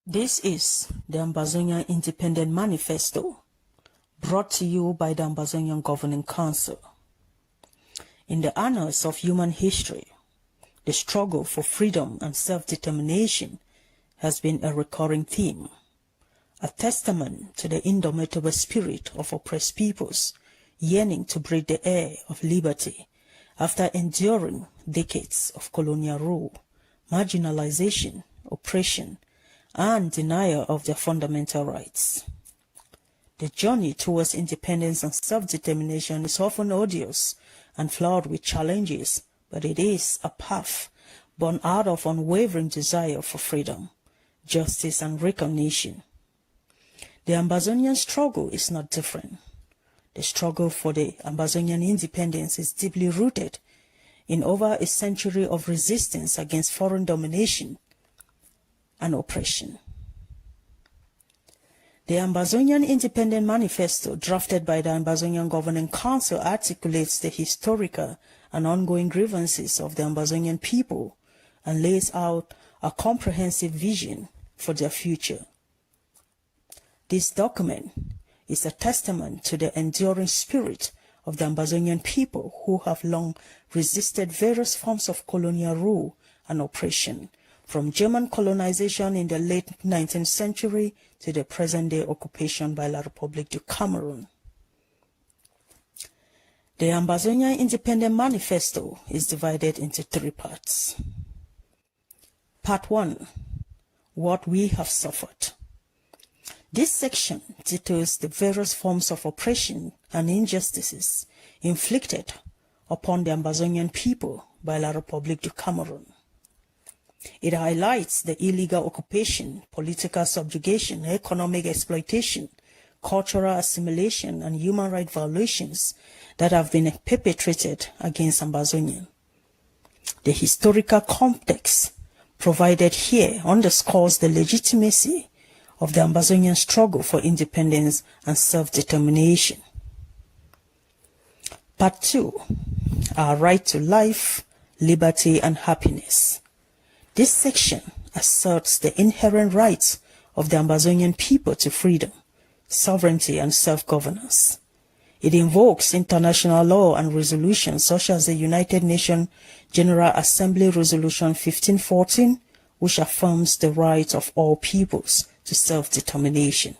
This is the Ambazonian Independent Manifesto, brought to you by the Ambazonian Governing Council. In the annals of human history, the struggle for freedom and self-determination has been a recurring theme, a testament to the indomitable spirit of oppressed peoples yearning to breathe the air of liberty after enduring decades of colonial rule, marginalization, oppression, and denial of their fundamental rights. The journey towards independence and self-determination is often arduous and flawed with challenges, but it is a path born out of unwavering desire for freedom, justice, and recognition. The Ambazonian struggle is not different. The struggle for the Ambazonian independence is deeply rooted in over a century of resistance against foreign domination and oppression. The Ambazonian Independent Manifesto, drafted by the Ambazonian Governing Council, articulates the historical and ongoing grievances of the Ambazonian people and lays out a comprehensive vision for their future. This document is a testament to the enduring spirit of the Ambazonian people who have long resisted various forms of colonial rule and oppression, from German colonization in the late 19th century to the present-day occupation by La République du Cameroon. The Ambazonian Independent Manifesto is divided into three parts. Part 1. What we have suffered. This section details the various forms of oppression and injustices inflicted upon the Ambazonian people by La République du Cameroon. It highlights the illegal occupation, political subjugation, economic exploitation, cultural assimilation, and human rights violations that have been perpetrated against Ambazonians. The historical context provided here underscores the legitimacy of the Ambazonian struggle for independence and self-determination. Part 2. Our right to life, liberty, and happiness. This section asserts the inherent rights of the Ambazonian people to freedom, sovereignty, and self-governance. It invokes international law and resolutions such as the United Nations General Assembly Resolution 1514, which affirms the right of all peoples to self-determination.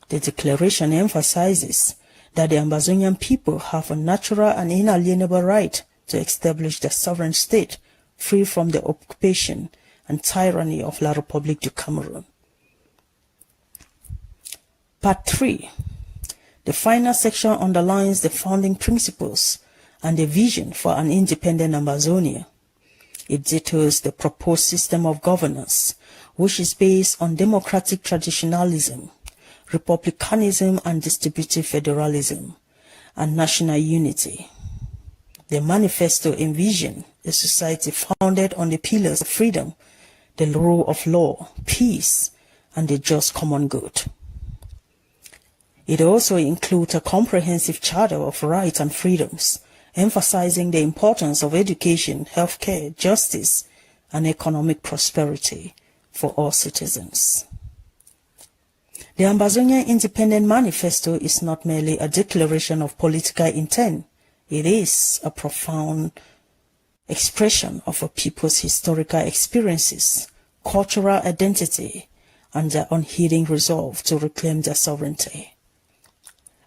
The declaration emphasizes that the Ambazonian people have a natural and inalienable right to establish their sovereign state free from the occupation and tyranny of La République du Cameroon. Part 3. The final section underlines the founding principles and the vision for an independent Ambazonia. It details the proposed system of governance, which is based on democratic traditionalism, republicanism and distributive federalism, and national unity. The manifesto envisions a society founded on the pillars of freedom, the rule of law, peace, and the just common good. It also includes a comprehensive charter of rights and freedoms, emphasizing the importance of education, healthcare, justice, and economic prosperity for all citizens. The Ambazonian Independent Manifesto is not merely a declaration of political intent. It is a profound expression of a people's historical experiences, cultural identity, and their unheeding resolve to reclaim their sovereignty.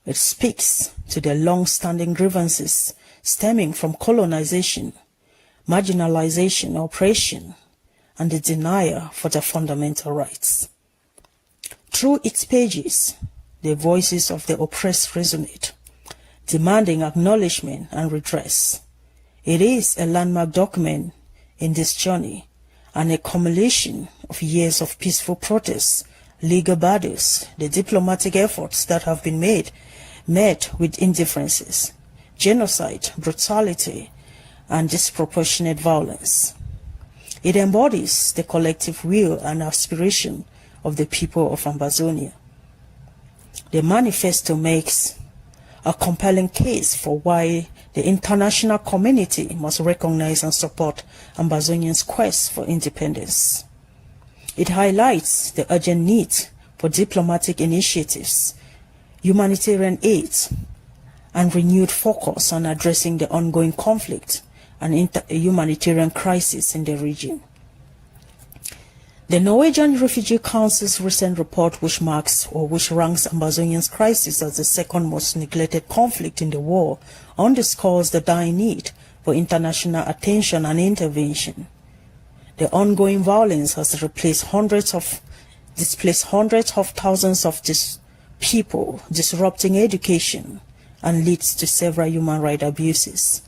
It speaks to the long-standing grievances stemming from colonization, marginalization, oppression, and the denial for their fundamental rights. Through its pages, the voices of the oppressed resonate, demanding acknowledgement and redress. It is a landmark document in this journey and a culmination of years of peaceful protests, legal battles, the diplomatic efforts that have been met with indifferences, genocide, brutality, and disproportionate violence. It embodies the collective will and aspiration of the people of Ambazonia. The manifesto makes a compelling case for why the international community must recognize and support Ambazonians' quest for independence. It highlights the urgent need for diplomatic initiatives, humanitarian aid, and renewed focus on addressing the ongoing conflict and humanitarian crisis in the region. The Norwegian Refugee Council's recent report, which ranks Ambazonian's crisis as the second most neglected conflict in the world, underscores the dire need for international attention and intervention. The ongoing violence has displaced hundreds of thousands of people, disrupting education, and leads to several human rights abuses.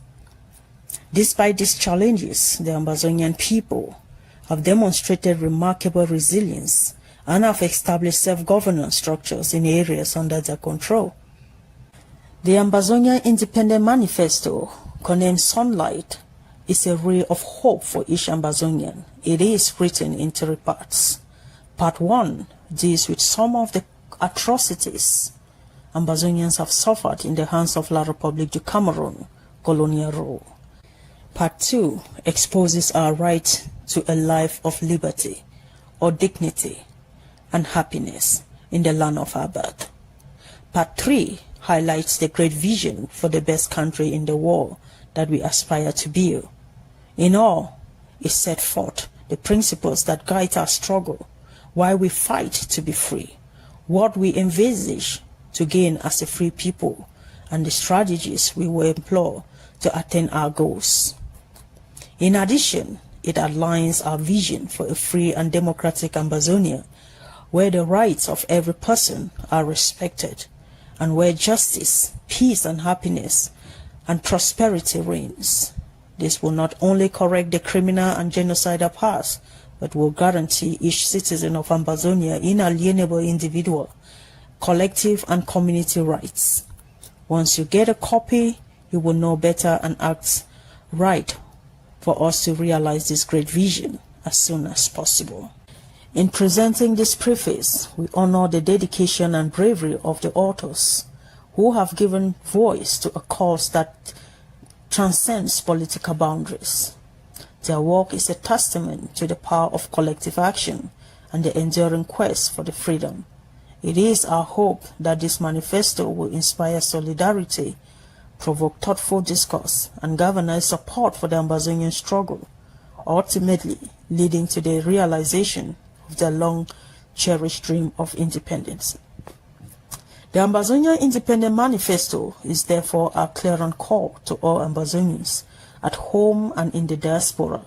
Despite these challenges, the Ambazonian people have demonstrated remarkable resilience and have established self-governance structures in areas under their control. The Ambazonia Independent Manifesto, codenamed Sunlight, is a ray of hope for each Ambazonian. It is written in 3 parts. Part 1 deals with some of the atrocities Ambazonians have suffered in the hands of La République du Cameroon colonial rule. Part 2 exposes our right to a life of liberty or dignity and happiness in the land of our birth. Part 3 highlights the great vision for the best country in the world that we aspire to build. In all, it set forth the principles that guide our struggle, why we fight to be free, what we envisage to gain as a free people, and the strategies we will employ to attain our goals. In addition, it outlines our vision for a free and democratic Ambazonia, where the rights of every person are respected, and where justice, peace and happiness and prosperity reigns. This will not only correct the criminal and genocidal past, but will guarantee each citizen of Ambazonia inalienable individual, collective and community rights. Once you get a copy, you will know better and act right for us to realize this great vision as soon as possible. In presenting this preface, we honor the dedication and bravery of the authors who have given voice to a cause that transcends political boundaries. Their work is a testament to the power of collective action and the enduring quest for the freedom. It is our hope that this manifesto will inspire solidarity, provoke thoughtful discourse, and galvanize support for the Ambazonian struggle, ultimately leading to the realization of their long-cherished dream of independence. The Ambazonia Independent Manifesto is therefore a clarion call to all Ambazonians at home and in the diaspora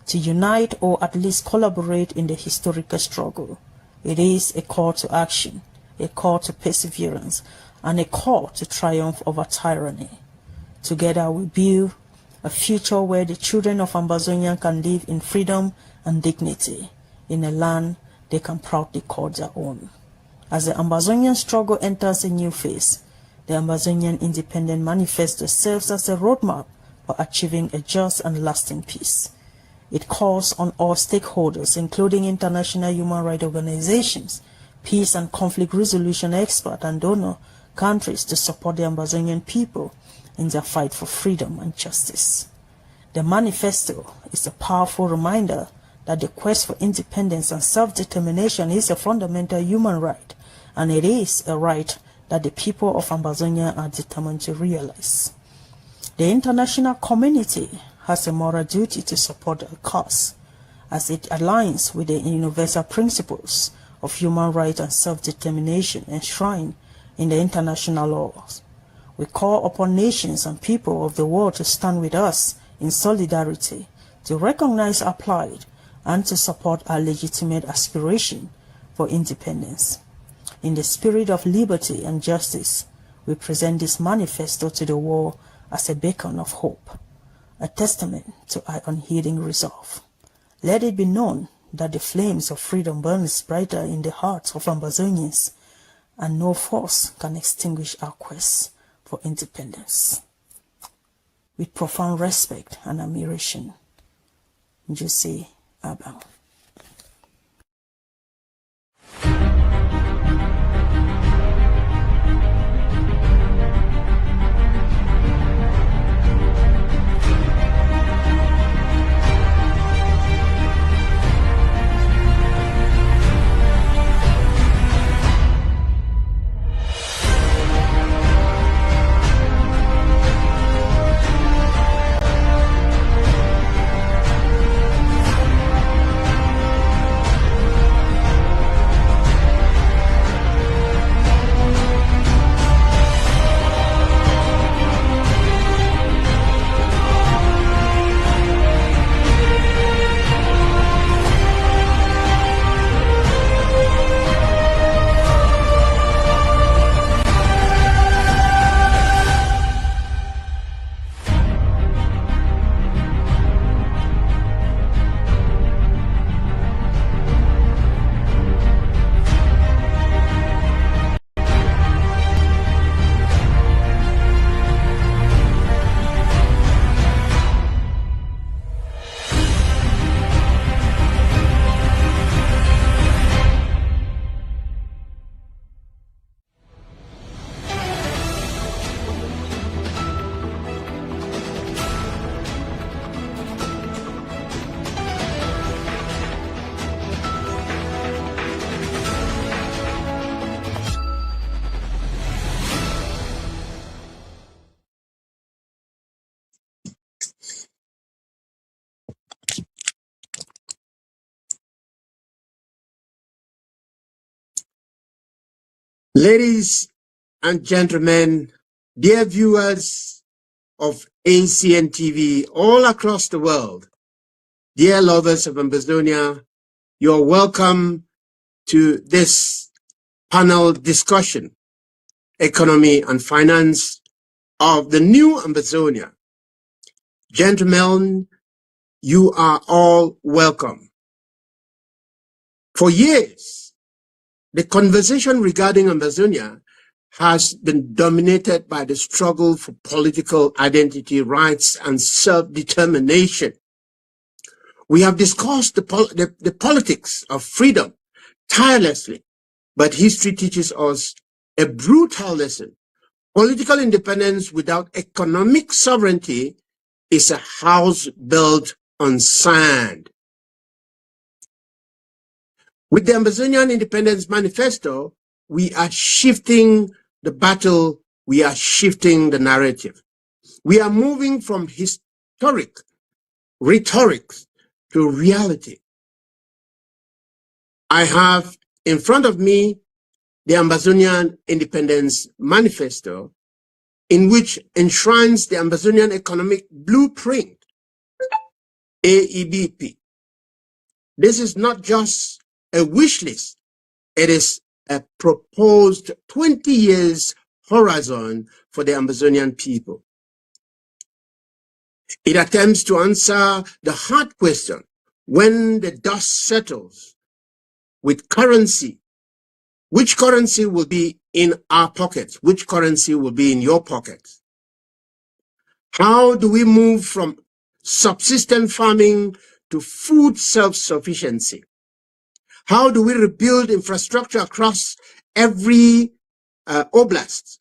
to unite or at least collaborate in the historical struggle. It is a call to action, a call to perseverance, and a call to triumph over tyranny. Together we build a future where the children of Ambazonia can live in freedom and dignity in a land they can proudly call their own. As the Ambazonian struggle enters a new phase, the Ambazonian Independent Manifesto serves as a roadmap for achieving a just and lasting peace. It calls on all stakeholders, including international human rights organizations, peace and conflict resolution experts and donor countries to support the Ambazonian people in their fight for freedom and justice. The manifesto is a powerful reminder that the quest for independence and self-determination is a fundamental human right, and it is a right that the people of Ambazonia are determined to realize. The international community has a moral duty to support the cause, as it aligns with the universal principles of human rights and self-determination enshrined in the international laws. We call upon nations and people of the world to stand with us in solidarity, to recognize our plight, and to support our legitimate aspiration for independence. In the spirit of liberty and justice, we present this manifesto to the world as a beacon of hope, a testament to our unheeding resolve. Let it be known that the flames of freedom burns brighter in the hearts of Ambazonians, and no force can extinguish our quest for independence. With profound respect and admiration, Jose Abang. Ladies and gentlemen, dear viewers of ACN TV all across the world, dear lovers of Ambazonia, you're welcome to this panel discussion, Economy and Finance of the New Ambazonia. Gentlemen, you are all welcome. For years, the conversation regarding Ambazonia has been dominated by the struggle for political identity, rights, and self-determination. We have discussed the politics of freedom tirelessly, but history teaches us a brutal lesson. Political independence without economic sovereignty is a house built on sand. With the Ambazonian Independence Manifesto, we are shifting the battle, we are shifting the narrative. We are moving from historic rhetoric to reality. I have in front of me the Ambazonian Independence Manifesto, in which enshrines the Ambazonian Economic Blueprint, AEBP. This is not just a wish list, it is a proposed 20 years horizon for the Ambazonian people. It attempts to answer the hard question, when the dust settles with currency, which currency will be in our pockets? Which currency will be in your pockets? How do we move from subsistence farming to food self-sufficiency? How do we rebuild infrastructure across every oblast?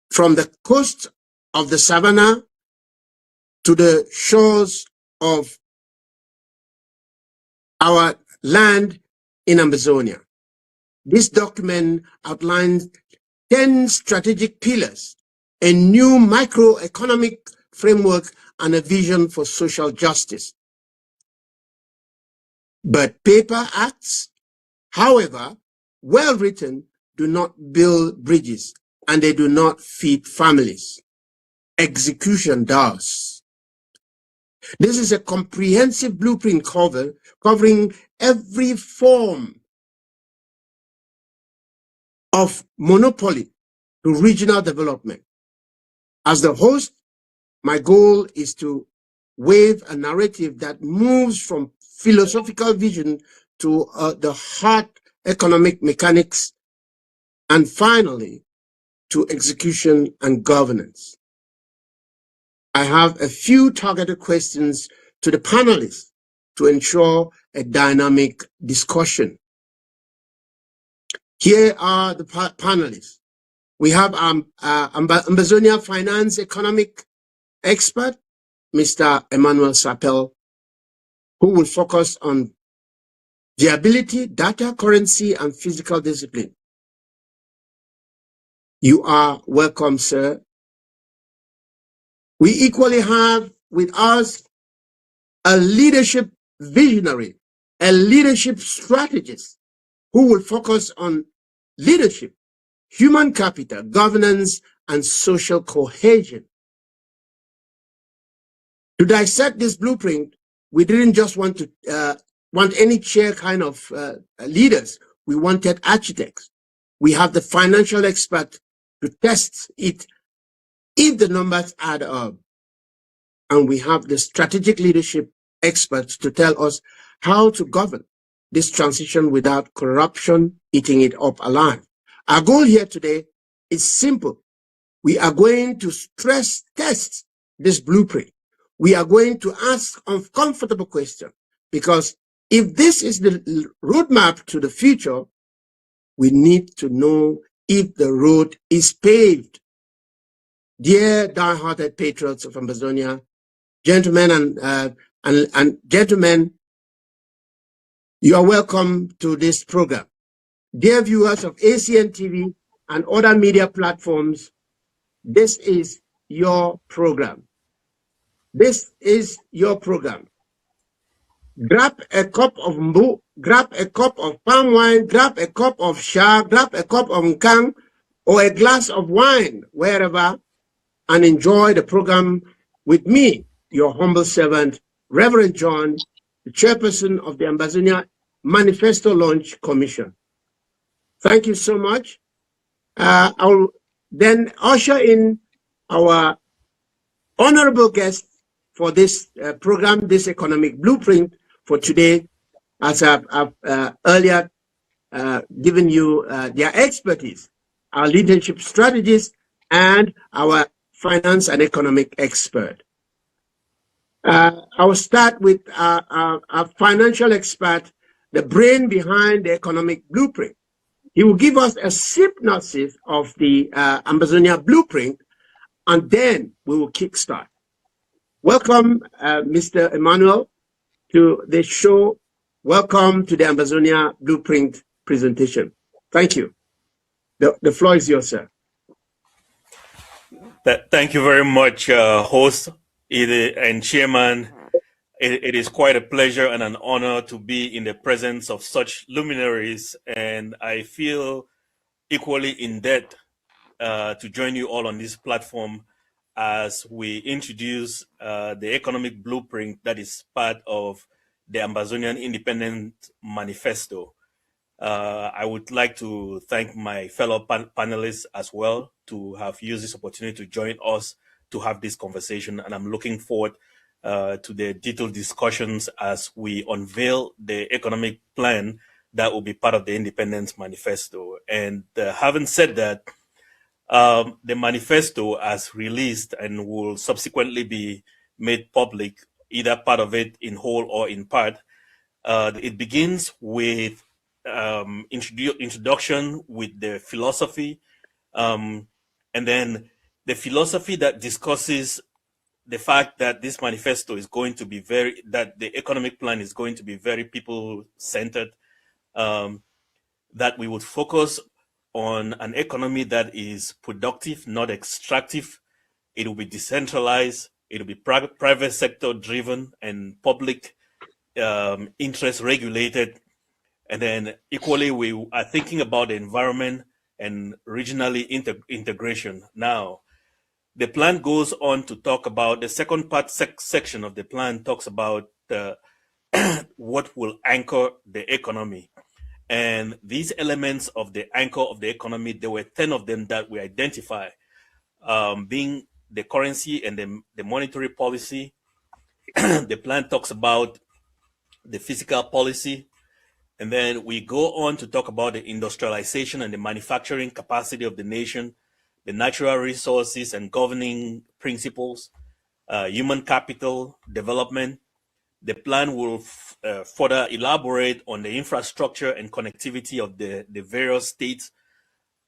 From the coast of the savannah to the shores of our land in Ambazonia. This document outlines 10 strategic pillars, a new microeconomic framework, and a vision for social justice. But paper acts, however well written, do not build bridges and they do not feed families. Execution does. This is a comprehensive blueprint covering every form of monopoly to regional development. As the host, my goal is to wave a narrative that moves from philosophical vision to the hard economic mechanics, and finally to execution and governance. I have a few targeted questions to the panelists to ensure a dynamic discussion. Here are the panelists. We have Ambazonia finance economic expert, Mr. Emmanuel Sapel, who will focus on viability, data, currency, and physical discipline. You are welcome, sir. We equally have with us a leadership visionary, a leadership strategist who will focus on leadership, human capital, governance, and social cohesion. To dissect this blueprint, we didn't just want any chair kind of leaders. We wanted architects. We have the financial expert to test it if the numbers add up. And we have the strategic leadership experts to tell us how to govern this transition without corruption eating it up alive. Our goal here today is simple. We are going to stress test this blueprint. We are going to ask uncomfortable questions, because if this is the roadmap to the future, we need to know if the road is paved. Dear die-hearted patriots of Ambazonia, gentlemen and gentlemen, you are welcome to this program. Dear viewers of ACN TV and other media platforms, this is your program. This is your program. grab a cup of mbu, grab a cup of palm wine, grab a cup of sha, grab a cup of nkang, or a glass of wine, wherever, and enjoy the program with me, your humble servant, Reverend John, the chairperson of the Ambazonia Manifesto Launch Commission. Thank you so much. I'll then usher in our honorable guest for this program, this economic blueprint for today, as I've earlier given you their expertise, our leadership strategists, and our finance and economic expert. I will start with our financial expert, the brain behind the economic blueprint. He will give us a synopsis of the Ambazonia blueprint, and then we will kickstart. Welcome, Mr. Emmanuel, to the show. Welcome to the Ambazonia blueprint presentation. Thank you. The floor is yours, sir. Thank you very much, host and chairman. It is quite a pleasure and an honor to be in the presence of such luminaries, and I feel equally in debt to join you all on this platform as we introduce the economic blueprint that is part of the Ambazonian Independent Manifesto. I would like to thank my fellow panelists as well to have used this opportunity to join us to have this conversation, and I'm looking forward to the detailed discussions as we unveil the economic plan that will be part of the Independence Manifesto. And having said that, the manifesto, as released and will subsequently be made public, either part of it in whole or in part, it begins with introduction with the philosophy, and then the philosophy that discusses the fact that this manifesto is going to be that the economic plan is going to be very people-centered, that we would focus on an economy that is productive, not extractive. It will be decentralized. It will be private sector driven and public interest regulated. And then equally, we are thinking about the environment and regionally integration. Now, the plan goes on to talk about the second part section of the plan talks about what will anchor the economy. And these elements of the anchor of the economy, there were 10 of them that we identify, being the currency and the monetary policy. The plan talks about the fiscal policy. And then we go on to talk about the industrialization and the manufacturing capacity of the nation, the natural resources and governing principles, human capital development. The plan will further elaborate on the infrastructure and connectivity of the various states,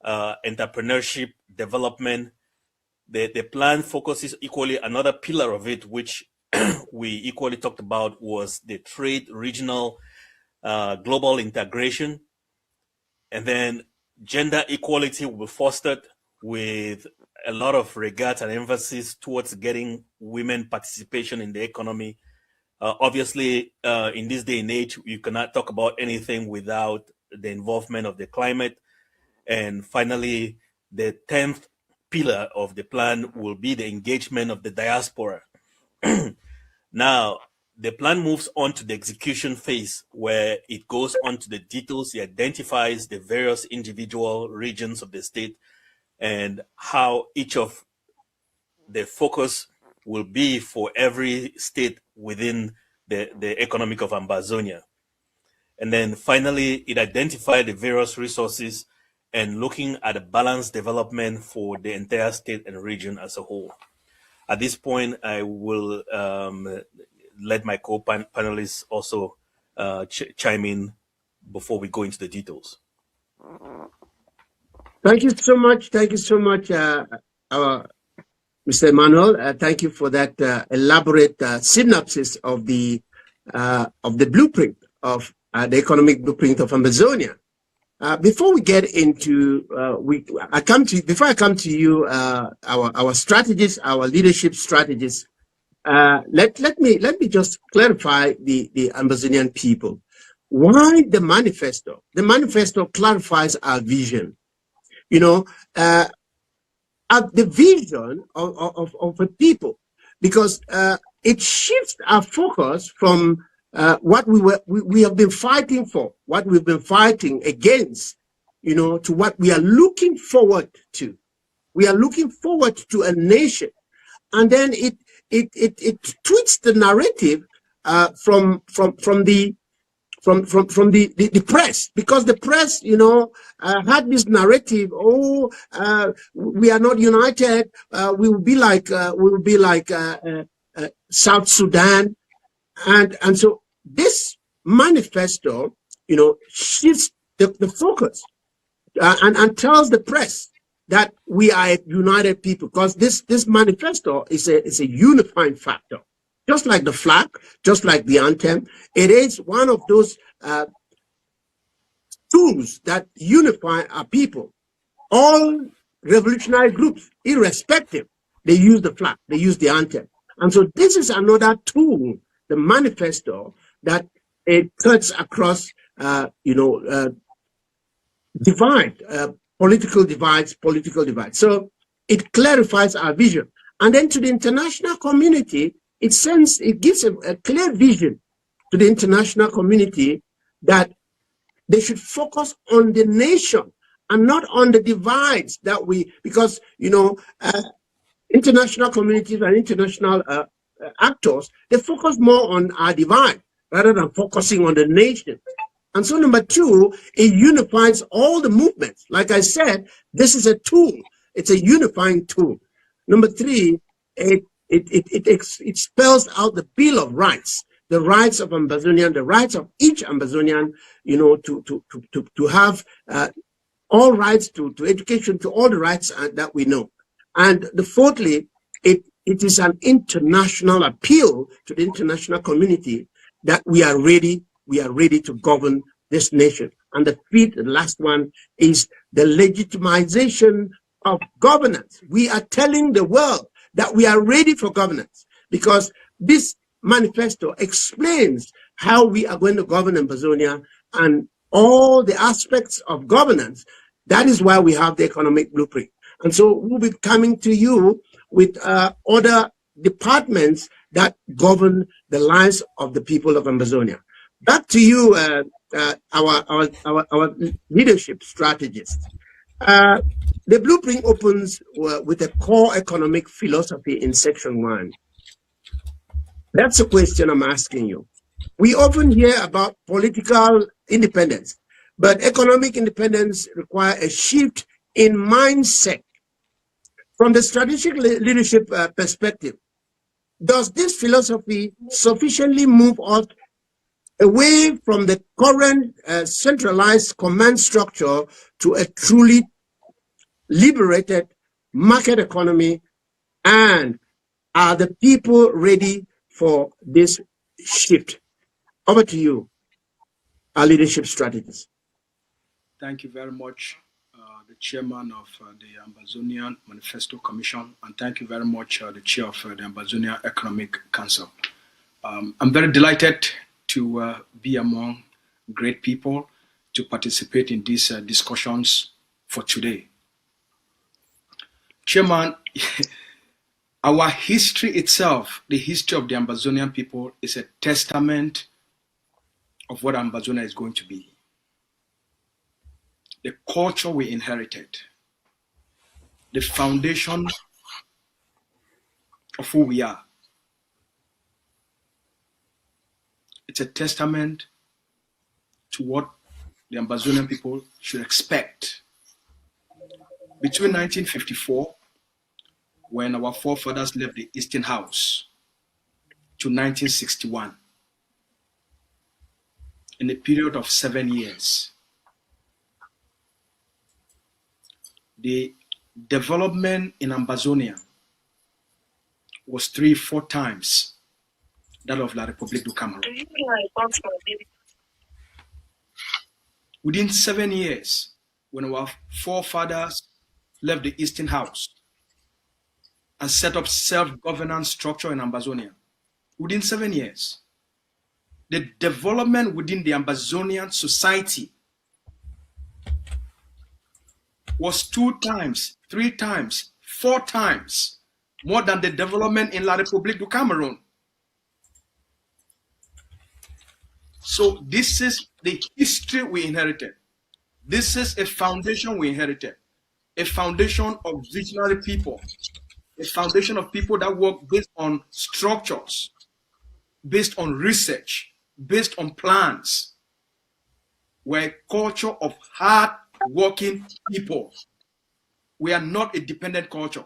entrepreneurship development. The plan focuses equally, another pillar of it, which we equally talked about, was the trade, regional, global integration. And then gender equality will be fostered with a lot of regard and emphasis towards getting women participation in the economy. Obviously, in this day and age, you cannot talk about anything without the involvement of the climate. And finally, the 10th pillar of the plan will be the engagement of the diaspora. Now, the plan moves on to the execution phase, where it goes on to the details. It identifies the various individual regions of the state and how each of the focus will be for every state within the economic of Ambazonia. And then finally, it identified the various resources and looking at a balanced development for the entire state and region as a whole. At this point, I will let my co-panelists also chime in before we go into the details. Thank you so much. Thank you so much, Mr. Emmanuel. Thank you for that elaborate synopsis of the blueprint of the economic blueprint of Ambazonia. Before we get into before I come to you, our strategists, our leadership strategists, let me just clarify the Ambazonian people. Why the manifesto? The manifesto clarifies our vision. You know, the vision of a people, because it shifts our focus from what we have been fighting for, what we've been fighting against, you know, to what we are looking forward to. We are looking forward to a nation, and then it tweaks the narrative from the press, because the press, you know, had this narrative. Oh, we are not united. We will be like South Sudan, and so this manifesto, you know, shifts the focus and tells the press that we are a united people, because this manifesto is a unifying factor. Just like the flag, just like the anthem, it is one of those tools that unify our people. All revolutionary groups, irrespective, they use the flag, they use the anthem. And so this is another tool, the manifesto, that it cuts across, political divides. So it clarifies our vision. And then to the international community, it gives a clear vision to the international community that they should focus on the nation and not on the divides because, you know, international communities and international actors, they focus more on our divide rather than focusing on the nation. And so number two, it unifies all the movements. Like I said, this is a tool. It's a unifying tool. Number three, it spells out the Bill of Rights, the rights of Ambazonian, the rights of each Ambazonian, you know, to have all rights to education, to all the rights that we know. And fourthly, it is an international appeal to the international community that we are ready to govern this nation. And the fifth, the last one, is the legitimization of governance. We are telling the world that we are ready for governance, because this manifesto explains how we are going to govern Ambazonia and all the aspects of governance. That is why we have the economic blueprint. And so we'll be coming to you with other departments that govern the lives of the people of Ambazonia. Back to you, our leadership strategists. The blueprint opens with a core economic philosophy in section 1. That's a question I'm asking you. We often hear about political independence, but economic independence requires a shift in mindset. From the strategic leadership perspective, does this philosophy sufficiently move us away from the current centralized command structure to a truly liberated market economy? And are the people ready for this shift? Over to you, our leadership strategists. Thank you very much, the chairman of the Ambazonian Manifesto Commission, and thank you very much, the chair of the Ambazonia Economic Council. I'm very delighted to be among great people to participate in these discussions for today. Chairman, our history itself, the history of the Ambazonian people, is a testament of what Ambazonia is going to be. The culture we inherited, the foundation of who we are. It's a testament to what the Ambazonian people should expect. Between 1954, when our forefathers left the Eastern House, to 1961, in a period of 7 years, the development in Ambazonia was 3-4 times that of La République du Cameroon. Within 7 years, when our forefathers left the Eastern House and set up self-governance structure in Ambazonia. Within 7 years, the development within the Ambazonian society was 2 times, 3 times, 4 times more than the development in La République du Cameroon. So this is the history we inherited. This is a foundation we inherited. A foundation of visionary people. A foundation of people that work based on structures, based on research, based on plans. We're a culture of hard-working people. We are not a dependent culture.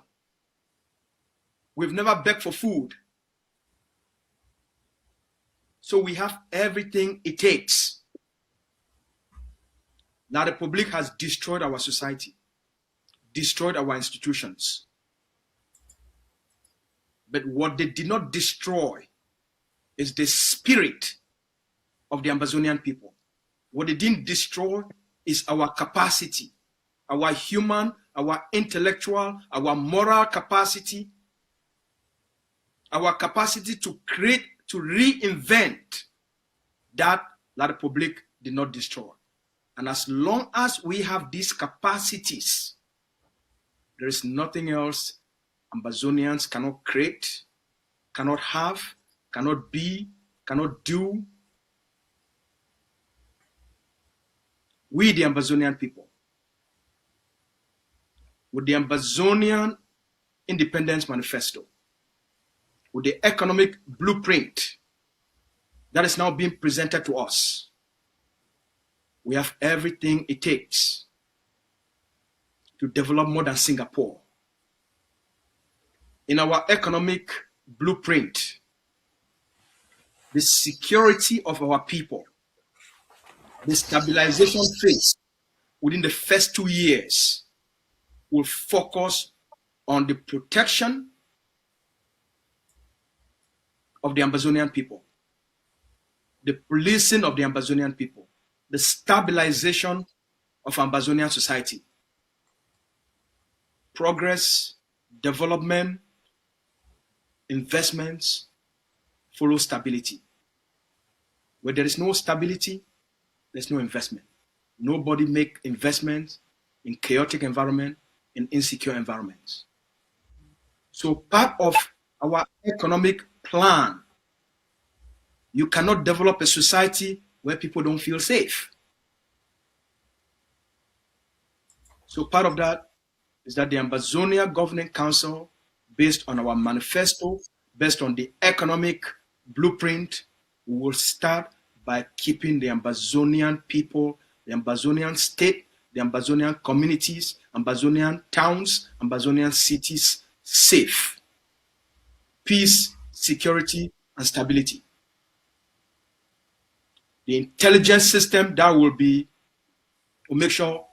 We've never begged for food. So we have everything it takes. La République has destroyed our society, destroyed our institutions. But what they did not destroy is the spirit of the Ambazonian people. What they didn't destroy is our capacity, our human, our intellectual, our moral capacity, our capacity to create, to reinvent. That La République did not destroy. And as long as we have these capacities, there is nothing else Ambazonians cannot create, cannot have, cannot be, cannot do. We, the Ambazonian people, with the Ambazonian Independence Manifesto, with the economic blueprint that is now being presented to us, we have everything it takes to develop more than Singapore. In our economic blueprint, the security of our people, the stabilization phase within the first 2 years will focus on the protection of the Ambazonian people, the policing of the Ambazonian people, the stabilization of Ambazonian society. Progress, development, investments follow stability. Where there is no stability, there's no investment. Nobody make investments in chaotic environment, in insecure environments. So part of our economic plan, you cannot develop a society where people don't feel safe. So part of that is that the Ambazonia Governing Council, based on our manifesto, based on the economic blueprint, we will start by keeping the Ambazonian people, the Ambazonian state, the Ambazonian communities, Ambazonian towns, Ambazonian cities safe. Peace, security, and stability. The intelligence system that will make sure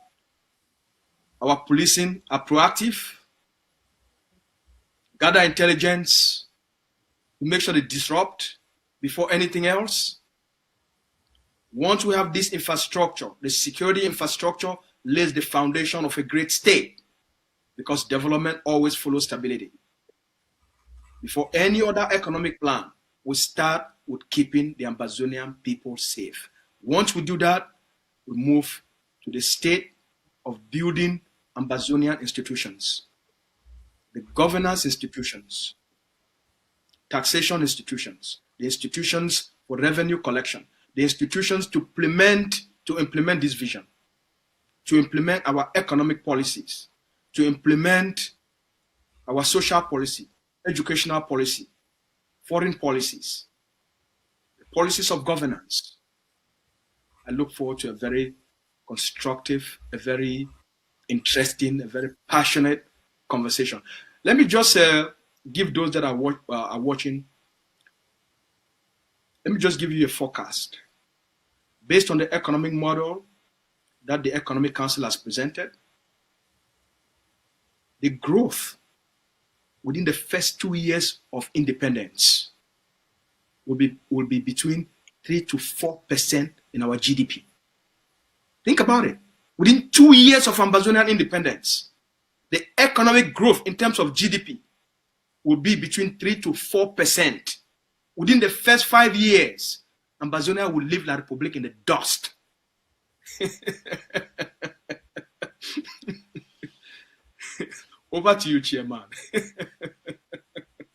our policing are proactive, gather intelligence, to make sure they disrupt before anything else. Once we have this infrastructure, the security infrastructure lays the foundation of a great state, because development always follows stability. Before any other economic plan, we start with keeping the Ambazonian people safe. Once we do that, we move to the state of building Ambazonian institutions, the governance institutions, taxation institutions, the institutions for revenue collection, the institutions to implement this vision, to implement our economic policies, to implement our social policy, educational policy, foreign policies, the policies of governance. I look forward to a very constructive, a very interesting, a very passionate conversation. Let me just give those that are watching, let me just give you a forecast. Based on the economic model that the Economic Council has presented, the growth within the first 2 years of independence will be between 3 to 4% in our GDP. Think about it. Within 2 years of Ambazonian independence, the economic growth in terms of GDP will be between 3 to 4%. Within the first 5 years, Ambazonia will leave La Republique in the dust. Over to you, Chairman.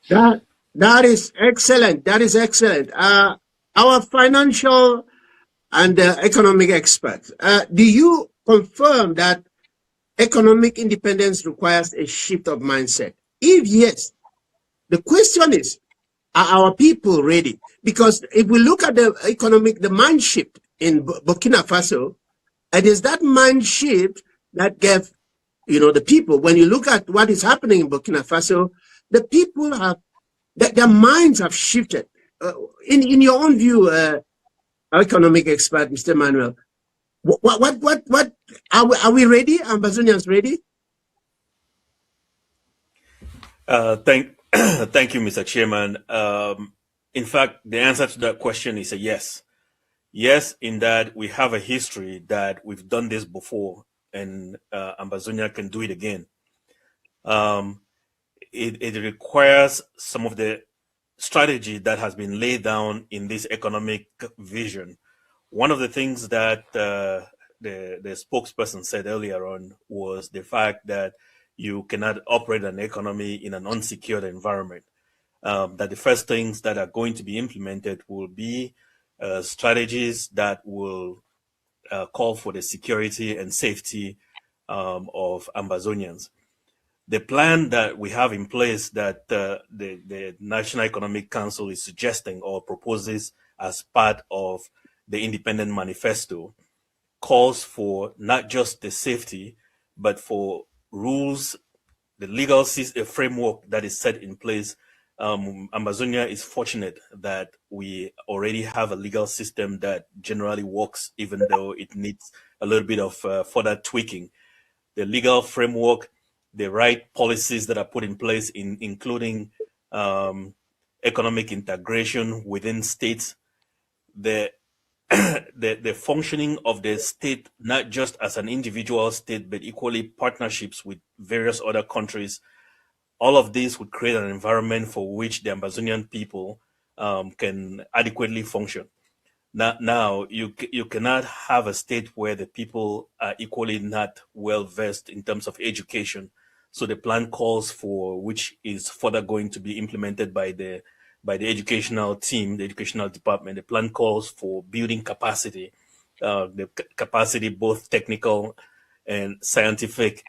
That is excellent. That is excellent. Our financial and economic experts, do you confirm that economic independence requires a shift of mindset? If yes, the question is, are our people ready? Because if we look at the mind shift in Burkina Faso, it is that mind shift that gave, the people, when you look at what is happening in Burkina Faso, the people have, their minds have shifted. In your own view, our economic expert, Mr. Manuel, what are we ready? Ambazonians ready? Thank you, Mr. Chairman. In fact, the answer to that question is a yes. Yes, in that we have a history that we've done this before, and Ambazonia can do it again. It requires some of the strategy that has been laid down in this economic vision. One of the things that the spokesperson said earlier on was the fact that you cannot operate an economy in an unsecured environment. That the first things that are going to be implemented will be strategies that will call for the security and safety of Ambazonians. The plan that we have in place that the National Economic Council is suggesting or proposes as part of the Independent Manifesto calls for not just the safety, but for rules, the legal framework that is set in place. Ambazonia is fortunate that we already have a legal system that generally works, even though it needs a little bit of further tweaking. The legal framework, the right policies that are put in place, including economic integration within states, the functioning of the state, not just as an individual state, but equally partnerships with various other countries. All of this would create an environment for which the Ambazonian people can adequately function. Now you cannot have a state where the people are equally not well versed in terms of education. So the plan calls for, which is further going to be implemented by the educational team, the educational department. The plan calls for building capacity, the capacity both technical and scientific,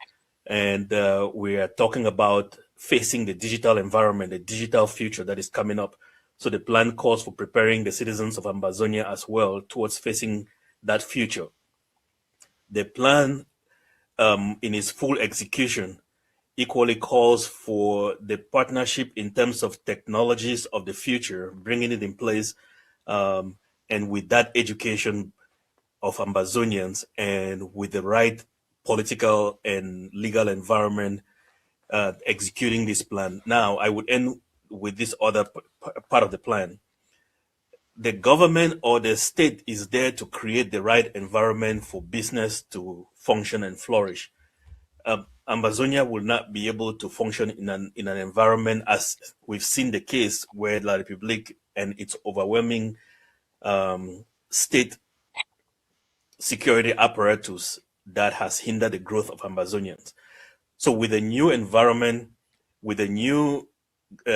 and we are talking about facing the digital environment, the digital future that is coming up. So the plan calls for preparing the citizens of Ambazonia as well towards facing that future. The plan, in its full execution, equally calls for the partnership in terms of technologies of the future, bringing it in place, and with that education of Ambazonians and with the right political and legal environment executing this plan. Now, I would end with this other part of the plan. The government or the state is there to create the right environment for business to function and flourish. Ambazonia will not be able to function in an environment as we've seen the case where La Republique and its overwhelming state security apparatus that has hindered the growth of Ambazonians. So with a new environment, with a new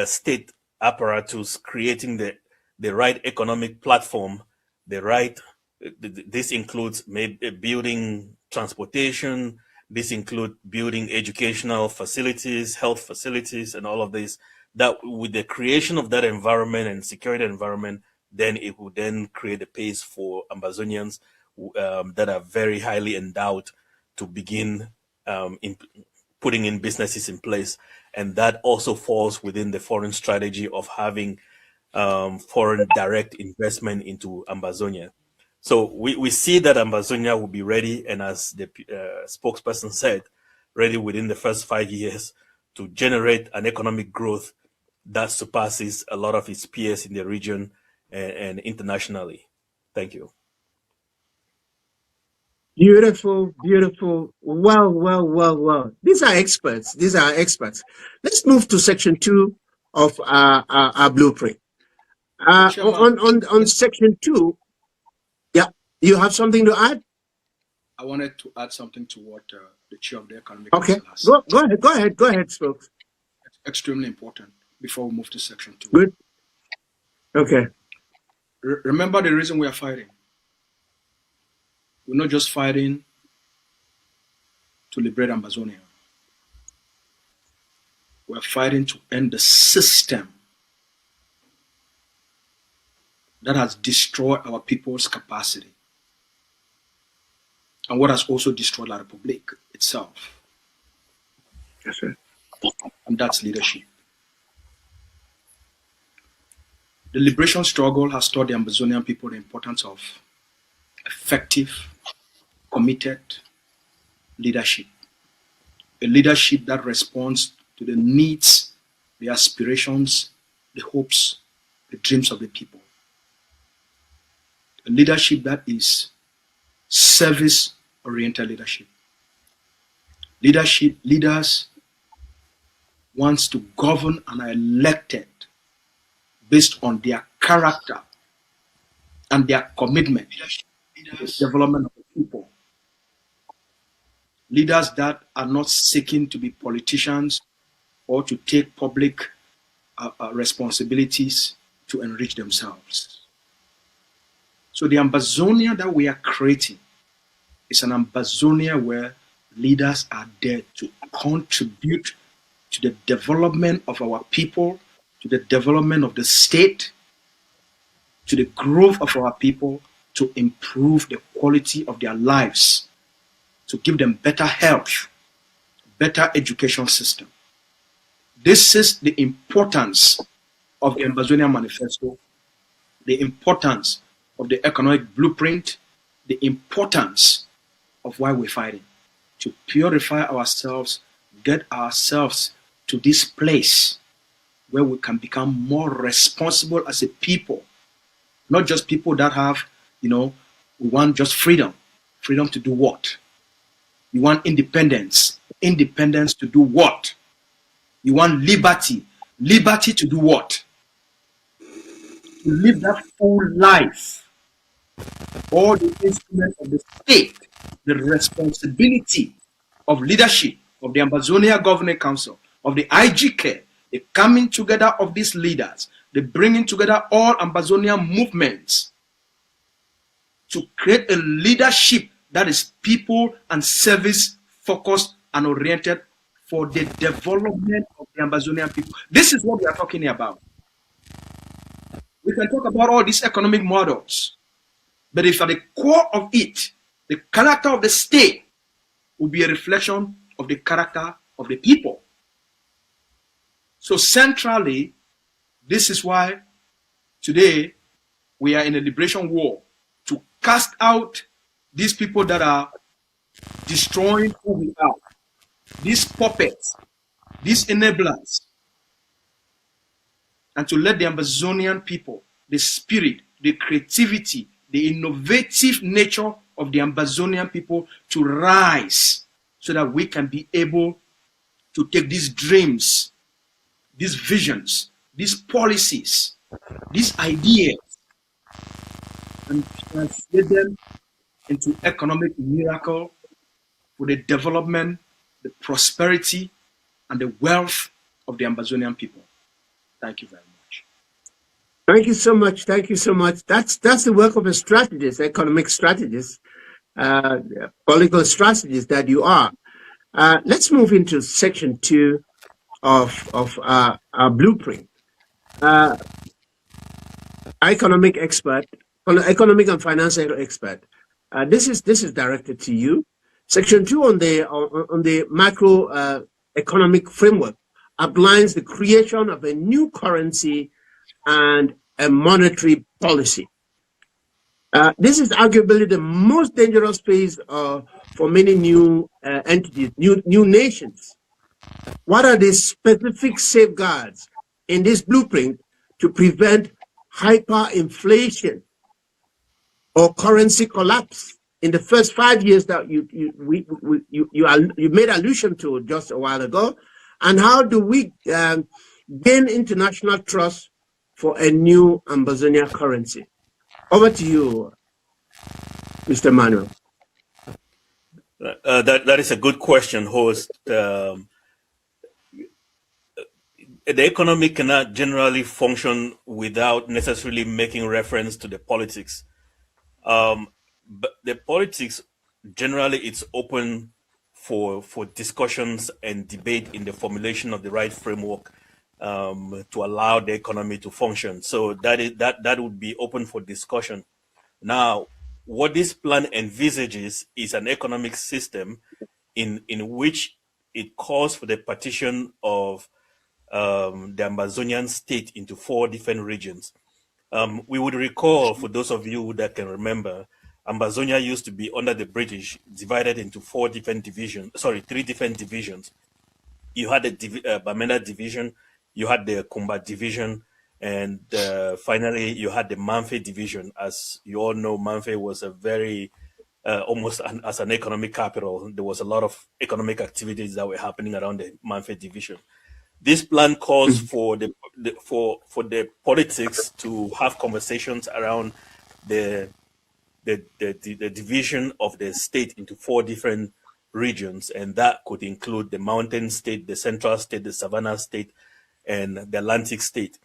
state apparatus creating the right economic platform, this includes maybe building transportation, this includes building educational facilities, health facilities, and all of this. That with the creation of that environment and security environment, then it will then create a pace for Ambazonians that are very highly endowed to begin putting in businesses in place. And that also falls within the foreign strategy of having foreign direct investment into Ambazonia. So we see that Ambazonia will be ready, and as the spokesperson said, ready within the first 5 years to generate an economic growth that surpasses a lot of its peers in the region and internationally. Thank you. Beautiful, beautiful. Well. These are experts. Let's move to section 2 of our blueprint. Chairman, On section 2, yeah, you have something to add? I wanted to add something to what the chair of the Economic Okay, Council has said. go ahead, Stokes. It's extremely important before we move to section 2. Good. Okay. Remember the reason we are fighting. We're not just fighting to liberate Ambazonia. We're fighting to end the system that has destroyed our people's capacity and what has also destroyed La Republique itself. Yes, sir. And that's leadership. The liberation struggle has taught the Ambazonian people the importance of effective, committed leadership. A leadership that responds to the needs, the aspirations, the hopes, the dreams of the people. A leadership that is service-oriented leadership. Leaders wants to govern and are elected based on their character and their commitment to the development of the people. Leaders that are not seeking to be politicians or to take public responsibilities to enrich themselves. So the Ambazonia that we are creating is an Ambazonia where leaders are there to contribute to the development of our people, to the development of the state, to the growth of our people, to improve the quality of their lives, to give them better health, better education system. This is the importance of the Ambazonian Manifesto, the importance of the economic blueprint, the importance of why we're fighting. To purify ourselves, get ourselves to this place where we can become more responsible as a people. Not just people that have, we want just freedom. Freedom to do what? You want independence. Independence to do what? You want liberty. Liberty to do what? To live that full life. All the instruments of the state, the responsibility of leadership, of the Ambazonia Governing Council, of the IGK, the coming together of these leaders, the bringing together all Ambazonian movements to create a leadership that is people and service focused and oriented for the development of the Ambazonian people. This is what we are talking about. We can talk about all these economic models, but if at the core of it, the character of the state will be a reflection of the character of the people. So centrally, this is why today we are in a liberation war to cast out these people that are destroying who we are, these puppets, these enablers, and to let the Ambazonian people, the spirit, the creativity, the innovative nature of the Ambazonian people to rise so that we can be able to take these dreams, these visions, these policies, these ideas, and translate them into economic miracle for the development, the prosperity, and the wealth of the Ambazonian people. Thank you very much. Thank you so much. Thank you so much. That's the work of a strategist, economic strategist, political strategist that you are. Let's move into section 2 of our blueprint. Economic and financial expert. This is directed to you. Section 2 on the macro economic framework outlines the creation of a new currency and a monetary policy. This is arguably the most dangerous phase for many new entities, new nations. What are the specific safeguards in this blueprint to prevent hyperinflation or currency collapse in the first 5 years that you made allusion to just a while ago? And how do we gain international trust for a new Ambazonia currency? Over to you, Mr. Manuel. That is a good question, host. The economy cannot generally function without necessarily making reference to the politics. But the politics, generally, it's open for discussions and debate in the formulation of the right framework to allow the economy to function. So that would be open for discussion. Now, what this plan envisages is an economic system in which it calls for the partition of the Ambazonian state into 4 different regions. We would recall, for those of you that can remember, Ambazonia used to be under the British, divided into 3 different divisions. You had the Bamenda division, you had the Kumba division, and finally you had the Manfe division. As you all know, Manfe was a very almost as an economic capital. There was a lot of economic activities that were happening around the Manfe division. This plan calls for the politics to have conversations around the division of the state into 4 different regions, and that could include the mountain state, the central state, the savannah state, and the Atlantic state.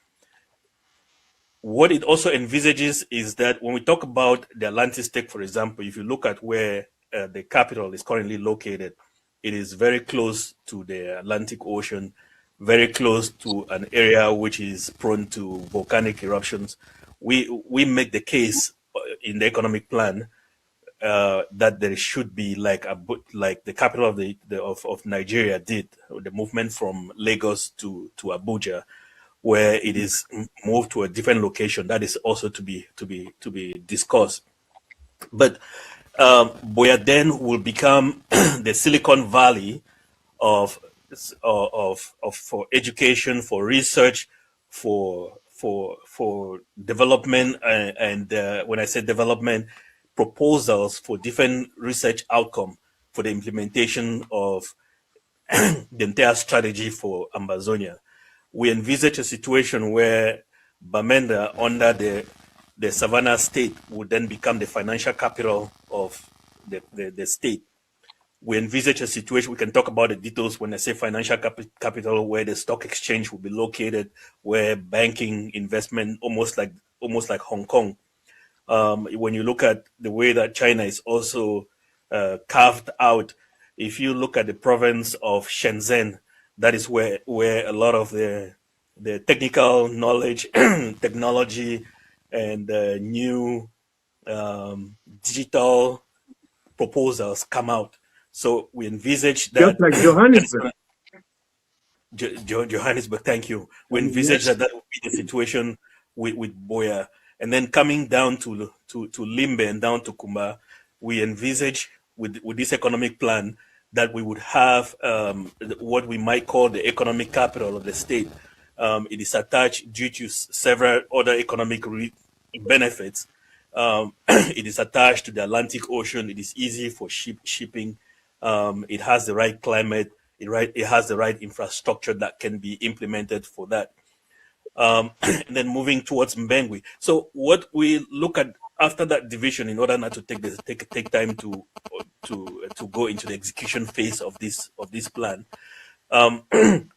What it also envisages is that when we talk about the Atlantic state, for example, if you look at where the capital is currently located, it is very close to the Atlantic Ocean, very close to an area which is prone to volcanic eruptions. We make the case in the economic plan that there should be like the capital of Nigeria did, the movement from Lagos to Abuja, where it is moved to a different location. That is also to be discussed. But Boya then will become the Silicon Valley for education, for research, for development, and when I say development, proposals for different research outcome for the implementation of the entire strategy for Ambazonia. We envisage a situation where Bamenda, under the Savannah state, would then become the financial capital of the state. We envisage a situation, we can talk about the details when I say financial capital, where the stock exchange will be located, where banking, investment, almost like Hong Kong. When you look at the way that China is also carved out, if you look at the province of Shenzhen, that is where a lot of the technical knowledge, technology, and new digital proposals come out. So we envisage that. Just like Johannesburg. Johannesburg, thank you. We envisage that would be the situation with Boya. And then coming down to Limbe and down to Kumba, we envisage with this economic plan that we would have what we might call the economic capital of the state. It is attached due to several other economic benefits. It is attached to the Atlantic Ocean. It is easy for shipping. It has the right climate. It has the right infrastructure that can be implemented for that. And then moving towards Mbengwi. So what we look at after that division, in order not to take time to go into the execution phase of this plan,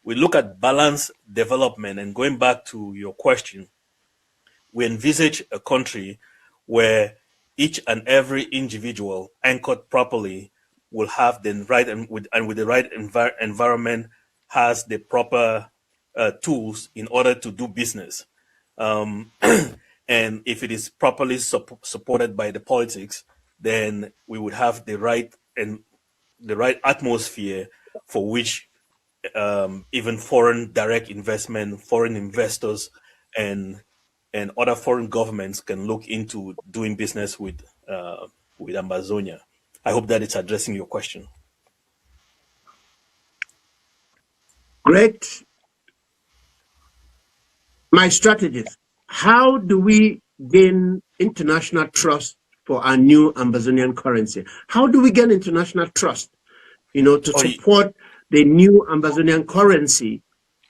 we look at balanced development. And going back to your question, we envisage a country where each and every individual, anchored properly, will have the right and with the right environment, has the proper tools in order to do business. And if it is properly supported by the politics, then we would have the right atmosphere for which even foreign direct investment, foreign investors, and other foreign governments can look into doing business with Ambazonia. I hope that it's addressing your question. Great. My strategist, how do we gain international trust for our new Ambazonian currency? How do we gain international trust, to support the new Ambazonian currency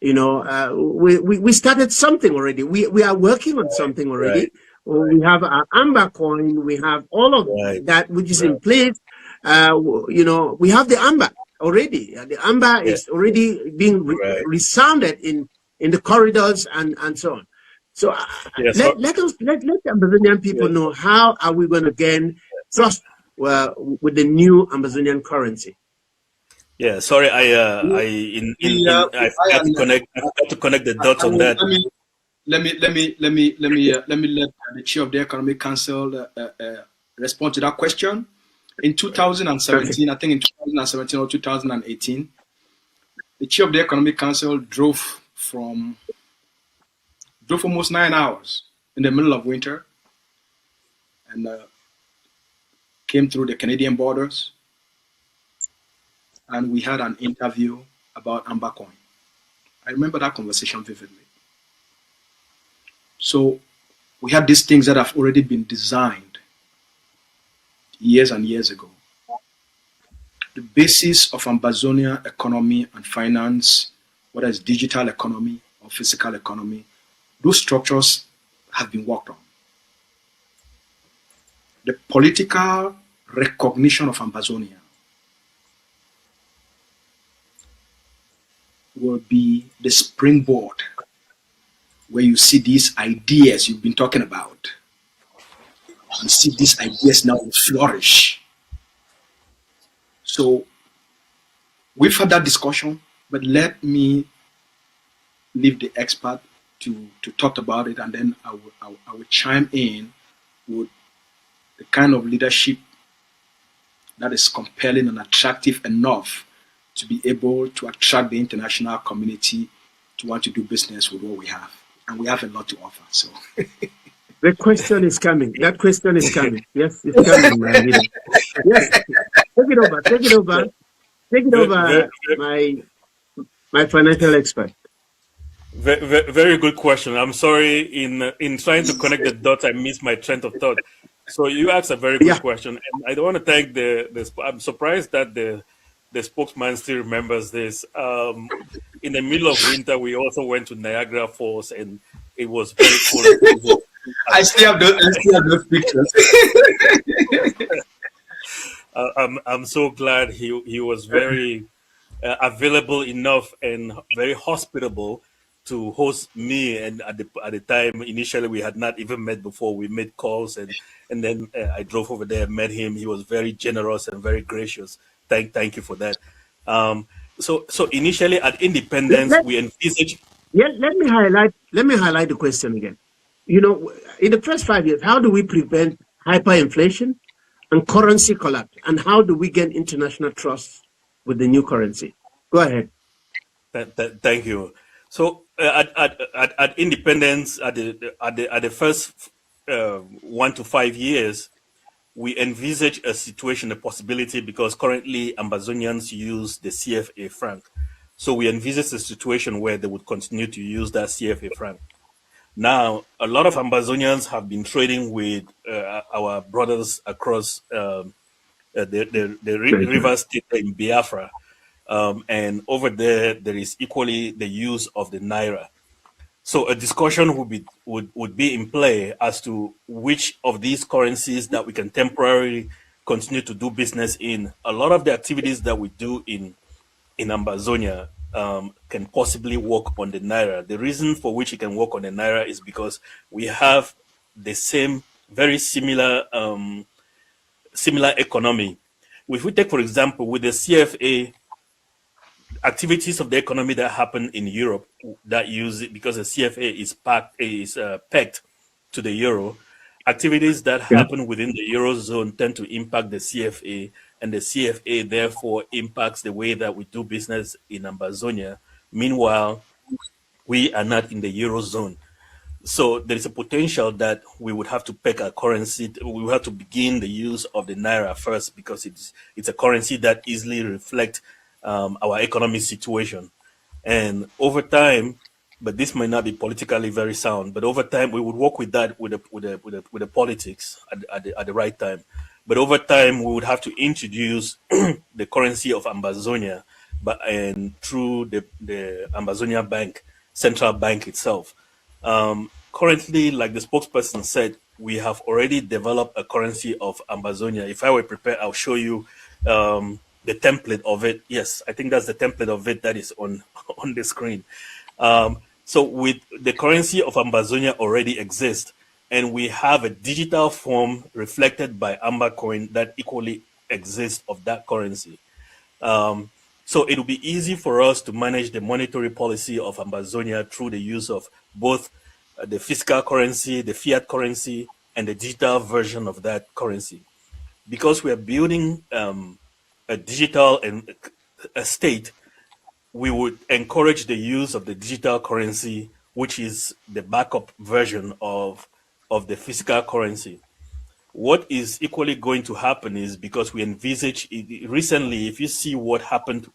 we started something already. We are working on something already. We have our Amber coin. We have all of that which is in place. We have the Amber already. The Amber is already being resounded in the corridors and so on. So let the Ambazonian people know, how are we going to gain trust with the new Ambazonian currency? Yeah, sorry, I forgot to connect the dots on that. Let me let the chair of the Economic Council respond to that question. In 2017, I think in 2017 or 2018, the chair of the Economic Council drove almost 9 hours in the middle of winter and came through the Canadian borders, and we had an interview about Amber coin. I remember that conversation vividly. So we had these things that have already been designed years and years ago. The basis of Ambazonia economy and finance, whether it's digital economy or physical economy, those structures have been worked on. The political recognition of Ambazonia will be the springboard where you see these ideas you've been talking about. You see these ideas now flourish. So we've had that discussion, but let me leave the expert to talk about it, and then I will chime in with the kind of leadership that is compelling and attractive enough to be able to attract the international community to want to do business with what we have. And we have a lot to offer. So the question is coming. That question is coming. Yes, it's coming, my leader. Yes. Take it over, my financial expert. Very good question. I'm sorry, in trying to connect the dots, I missed my train of thought. So you asked a very good question, and I don't want to thank I'm surprised that the spokesman still remembers this. In the middle of winter, we also went to Niagara Falls, and it was very cool. I still have those pictures. I'm so glad he was very available enough and very hospitable to host me. And at the time, initially, we had not even met before. We made calls, and then I drove over there, met him. He was very generous and very gracious. Thank you for that. So initially at Independence, we envisaged. Yeah, let me highlight the question again. In the first 5 years, how do we prevent hyperinflation and currency collapse? And how do we gain international trust with the new currency? Go ahead. Thank you. So at Independence, at the first 1 to 5 years, we envisage a situation, a possibility, because currently Ambazonians use the CFA franc. So we envisage a situation where they would continue to use that CFA franc. Now, a lot of Ambazonians have been trading with our brothers across the river state in Biafra. And over there is equally the use of the Naira. So a discussion would be in play as to which of these currencies that we can temporarily continue to do business in. A lot of the activities that we do in Ambazonia can possibly work on the Naira. The reason for which it can work on the Naira is because we have the same, very similar economy. If we take, for example, with the CFA, activities of the economy that happen in Europe that use it, because the CFA is pegged to the euro, activities that happen within the eurozone tend to impact the CFA, and the CFA therefore impacts the way that we do business in Ambazonia. Meanwhile, we are not in the eurozone. So there is a potential that we would have to peg our currency. We would have to begin the use of the Naira first, because it's a currency that easily reflects our economic situation. And over time, but this might not be politically very sound, but over time we would work with that with the politics at the right time. But over time we would have to introduce the currency of Ambazonia and through the Ambazonia Bank, central bank itself. Currently, like the spokesperson said, we have already developed a currency of Ambazonia. If I were prepared, I'll show you the template of it. Yes, I think that's the template of it that is on on the screen. So with the currency of Ambazonia already exists, and we have a digital form reflected by Amber coin that equally exists of that currency. So it will be easy for us to manage the monetary policy of Ambazonia through the use of both the physical currency, the fiat currency, and the digital version of that currency. Because we are building a digital and a state, we would encourage the use of the digital currency, which is the backup version of the physical currency. What is equally going to happen is, because we envisage recently, if you see what happened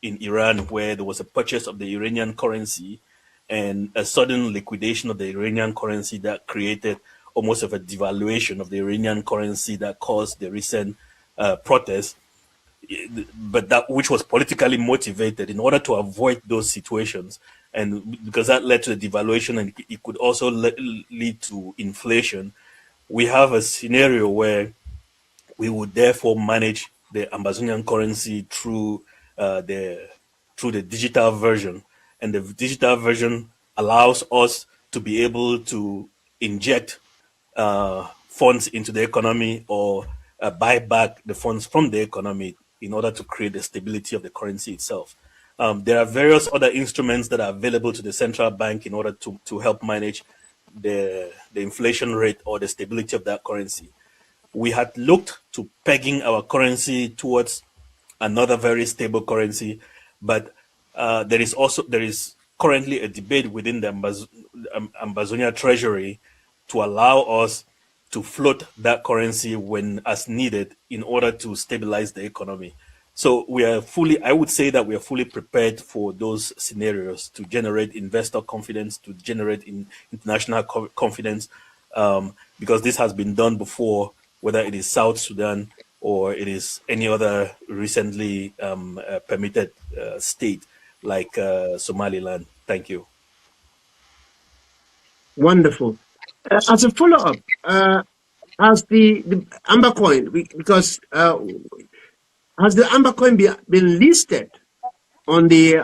in Iran, where there was a purchase of the Iranian currency and a sudden liquidation of the Iranian currency that created almost of a devaluation of the Iranian currency that caused the recent protests, but that which was politically motivated. In order to avoid those situations, and because that led to the devaluation and it could also lead to inflation, we have a scenario where we would therefore manage the Ambazonian currency through the digital version, and the digital version allows us to be able to inject funds into the economy, or buy back the funds from the economy in order to create the stability of the currency itself. There are various other instruments that are available to the central bank in order to help manage the inflation rate or the stability of that currency. We had looked to pegging our currency towards another very stable currency, but there is currently a debate within the Ambazonia Treasury to allow us to float that currency when as needed in order to stabilize the economy. So I would say that we are fully prepared for those scenarios to generate investor confidence, to generate international confidence, because this has been done before, whether it is South Sudan or it is any other recently permitted state like Somaliland. Thank you. Wonderful. As a follow-up, has the Amber coin, because has the Amber coin been listed on the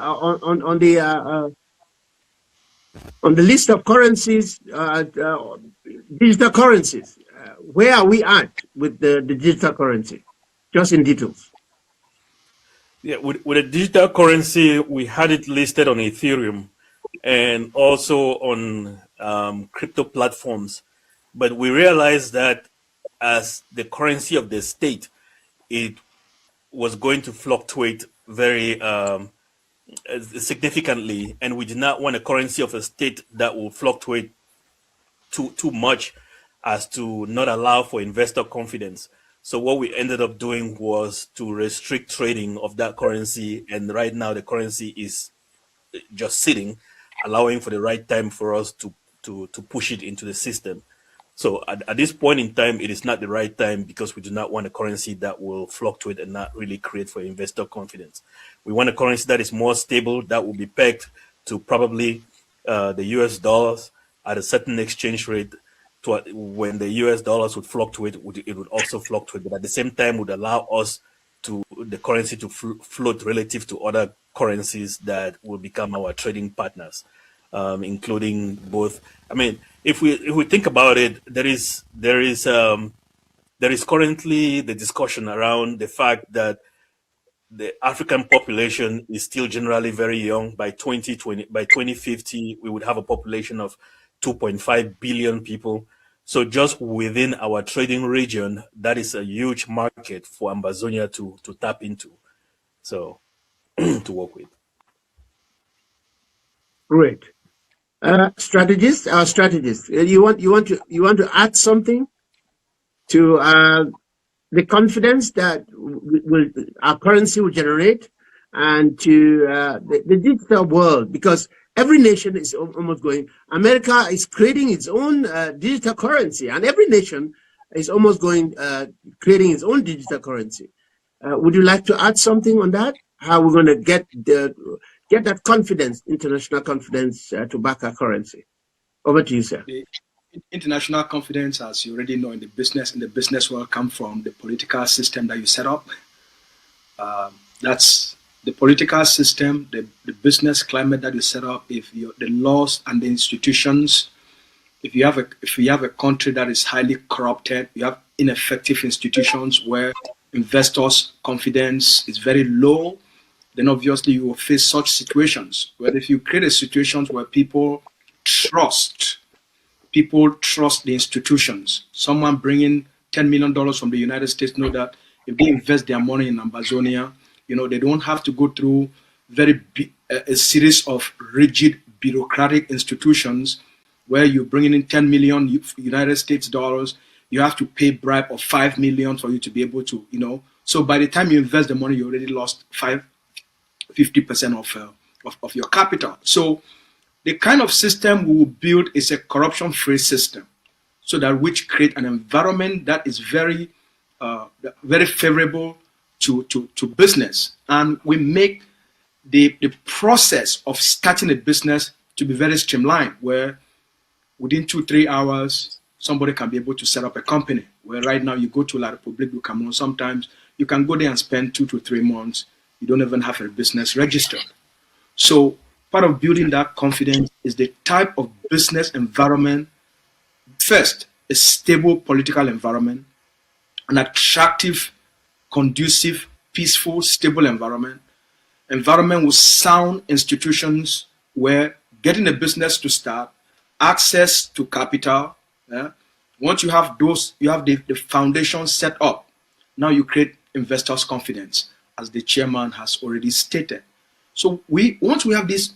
on the list of currencies, digital currencies? Where are we at with the digital currency? Just in details. Yeah, with a digital currency, we had it listed on Ethereum and also on crypto platforms. But we realized that as the currency of the state, it was going to fluctuate very significantly, and we did not want a currency of a state that will fluctuate too much as to not allow for investor confidence. So what we ended up doing was to restrict trading of that currency, and right now the currency is just sitting, allowing for the right time for us to push it into the system. So at this point in time, it is not the right time, because we do not want a currency that will fluctuate and not really create for investor confidence. We want a currency that is more stable, that will be pegged to probably the US dollars at a certain exchange rate. When the US dollars would fluctuate, it would also fluctuate, but at the same time would allow us the currency to float relative to other currencies that will become our trading partners, including both. I mean, if we think about it, there is currently the discussion around the fact that the African population is still generally very young. By 2050, we would have a population of 2.5 billion people. So just within our trading region, that is a huge market for Ambazonia to tap into, so to work with. Great. Strategists, you want to add something to the confidence that our currency will generate, and to the digital world, because every nation is almost going. America is creating its own digital currency, and every nation is almost going creating its own digital currency. Would you like to add something on that? how we're going to get that confidence, international confidence, to back our currency. Over to you, sir. The international confidence, as you already know, in the business world, come from the political system that you set up. That's the political system, the business climate that you set up. If the laws and the institutions, if you have a country that is highly corrupted, you have ineffective institutions where investors' confidence is very low, then obviously you will face such situations. But if you create a situations where people trust the institutions, someone bringing $10 million from the United States know that if they invest their money in Ambazonia, they don't have to go through a series of rigid bureaucratic institutions where you're bringing in 10 million United States dollars. You have to pay bribe of 5 million for you to be able to, So by the time you invest the money, you already lost 50% of your capital. So the kind of system we will build is a corruption-free system, so that which create an environment that is very, very favorable to business, and we make the process of starting a business to be very streamlined, where within 2-3 hours somebody can be able to set up a company. Where right now you go to La République du Cameroun, sometimes you can go there and spend 2 to 3 months. You don't even have a business registered. So part of building that confidence is the type of business environment. First, a stable political environment, an attractive, conducive, peaceful, stable environment with sound institutions where getting a business to start, access to capital. Once you have those, you have the foundation set up. Now you create investors' confidence, as the chairman has already stated. So once we have this,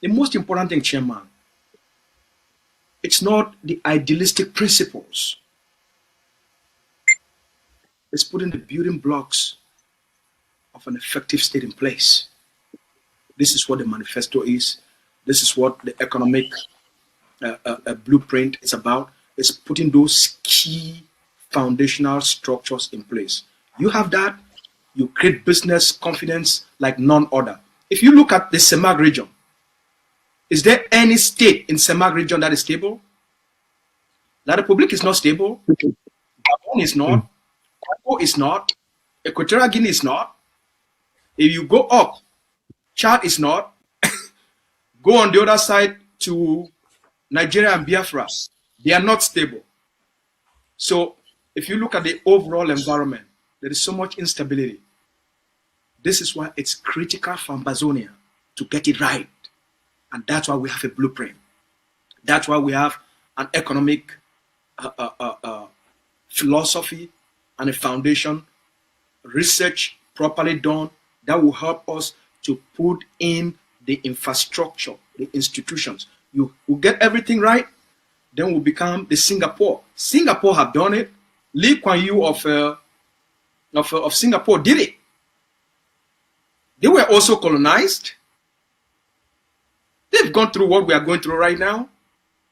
the most important thing, chairman, it's not the idealistic principles. It's putting the building blocks of an effective state in place. This is what the manifesto is. This is what the economic blueprint is about. It's putting those key foundational structures in place. You have that, you create business confidence like none other. If you look at the CEMAG region, is there any state in CEMAG region that is stable? La République is not stable. Gabon is not. Congo is not. Equatorial Guinea is not. If you go up, Chad is not. Go on the other side to Nigeria and Biafra, they are not stable. So if you look at the overall environment, there is so much instability. This is why it's critical for Ambazonia to get it right. And that's why we have a blueprint. That's why we have an economic philosophy and a foundation, research properly done, that will help us to put in the infrastructure, the institutions. You will get everything right, then we'll become the Singapore. Singapore have done it. Lee Kuan Yew of Singapore did it. They were also colonized. They've gone through what we are going through right now.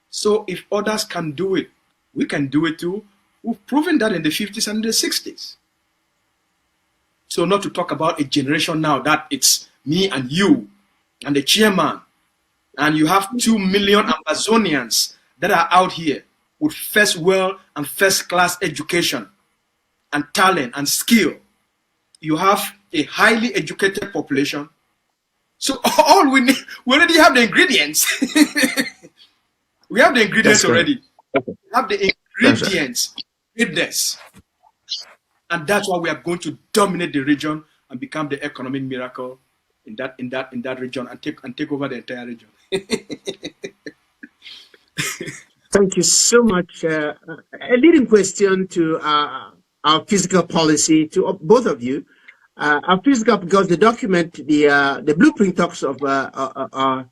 So if others can do it, we can do it too. We've proven that in the 50s and the 60s. So not to talk about a generation now that it's me and you and the chairman, and you have 2 million Ambazonians that are out here with first world and first class education and talent and skill. You have a highly educated population. So all we need, we already have the ingredients. We have the ingredients already. We have the ingredients, goodness. And that's why we are going to dominate the region and become the economic miracle in that region and take over the entire region. Thank you so much. A leading question to our fiscal policy, to both of you. Our fiscal, because the document, the blueprint talks of the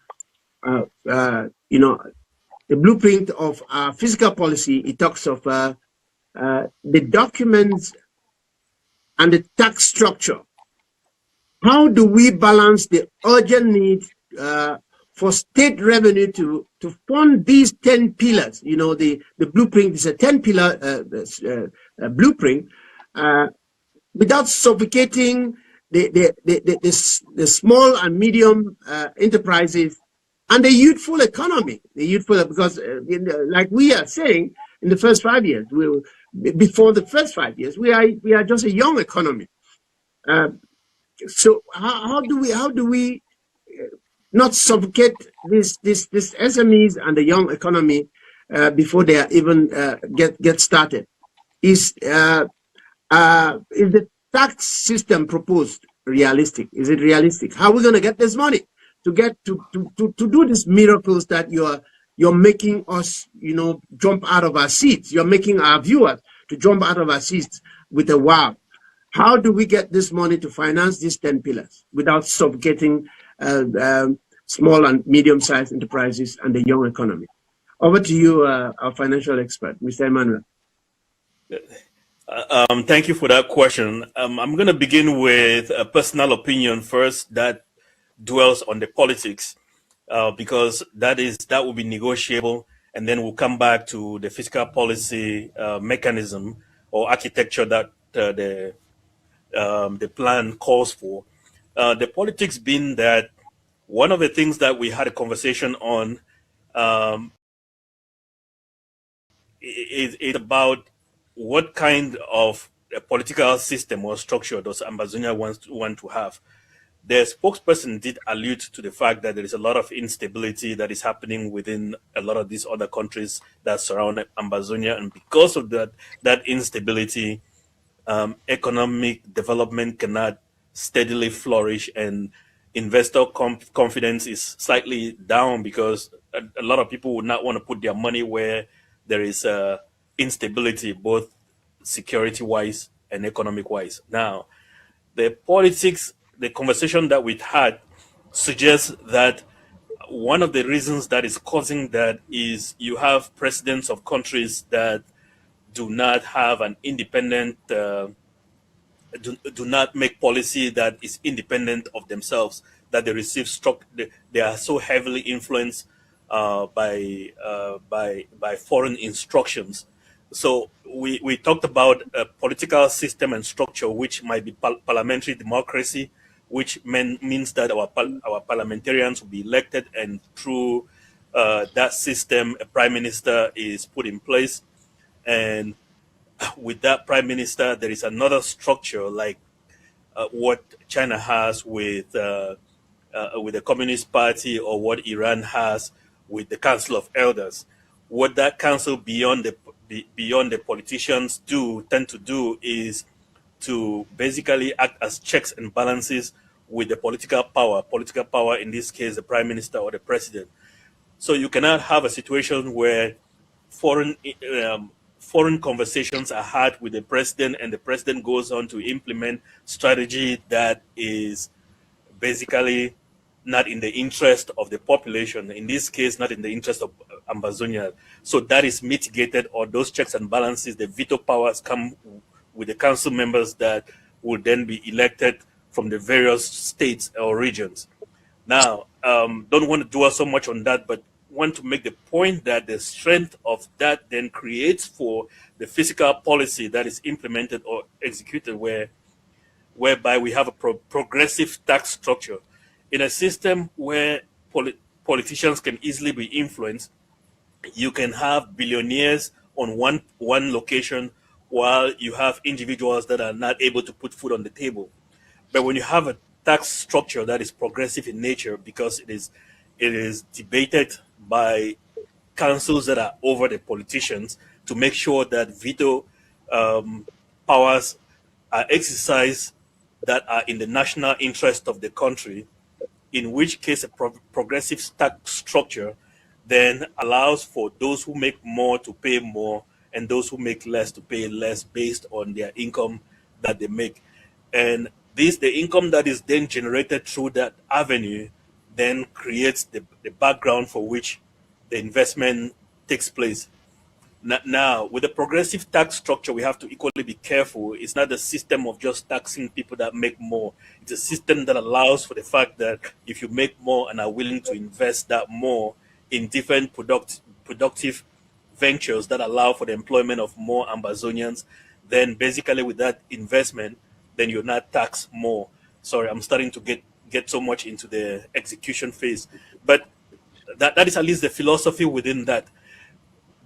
blueprint of our fiscal policy. It talks of the documents and the tax structure. How do we balance the urgent need for state revenue to fund these 10 pillars? The blueprint is a 10-pillar blueprint, without suffocating the small and medium enterprises and the youthful economy. The youthful, because like we are saying, in the first 5 years, before the first 5 years, we are just a young economy. So how do we not suffocate this SMEs and the young economy before they are even get started? Is the tax system proposed realistic? Is it realistic? How are we going to get this money to get to do these miracles that you're making us, jump out of our seats? You're making our viewers to jump out of our seats with a wow. How do we get this money to finance these 10 pillars without suffocating small and medium-sized enterprises and the young economy? Over to you, our financial expert, Mr. Emmanuel. Thank you for that question. I'm going to begin with a personal opinion first that dwells on the politics, because that will be negotiable, and then we'll come back to the fiscal policy mechanism or architecture that the plan calls for. The politics being that one of the things that we had a conversation on is about what kind of a political system or structure does Ambazonia want to have. The spokesperson did allude to the fact that there is a lot of instability that is happening within a lot of these other countries that surround Ambazonia, and because of that instability, economic development cannot steadily flourish, and investor confidence is slightly down because a lot of people would not want to put their money where there is instability, both security-wise and economic-wise. Now, the politics, the conversation that we've had suggests that one of the reasons that is causing that is you have presidents of countries that do not have an independent do not make policy that is independent of themselves, that they receive they are so heavily influenced by foreign instructions. So we talked about a political system and structure which might be parliamentary democracy, which means that our parliamentarians will be elected, and through that system a prime minister is put in place, and with that prime minister, there is another structure like what China has with the Communist Party, or what Iran has with the Council of Elders. What that council beyond the politicians tend to do is to basically act as checks and balances with the political power. Political power, in this case, the prime minister or the president. So you cannot have a situation where foreign conversations are had with the president, and the president goes on to implement strategy that is basically not in the interest of the population, in this case not in the interest of Ambazonia. So that is mitigated, or those checks and balances, the veto powers come with the council members that will then be elected from the various states or regions. Now, don't want to dwell so much on that, but want to make the point that the strength of that then creates for the fiscal policy that is implemented or executed, whereby we have a progressive tax structure. In a system where politicians can easily be influenced, you can have billionaires on one location, while you have individuals that are not able to put food on the table. But when you have a tax structure that is progressive in nature, because it is debated by councils that are over the politicians to make sure that veto powers are exercised that are in the national interest of the country, in which case a progressive tax structure then allows for those who make more to pay more, and those who make less to pay less based on their income that they make. And the income that is then generated through that avenue then creates the background for which the investment takes place. Now, with the progressive tax structure, we have to equally be careful. It's not a system of just taxing people that make more. It's a system that allows for the fact that if you make more and are willing to invest that more in different productive ventures that allow for the employment of more Ambazonians, then basically with that investment, then you're not taxed more. Sorry, I'm starting to get so much into the execution phase, but that is at least the philosophy within that.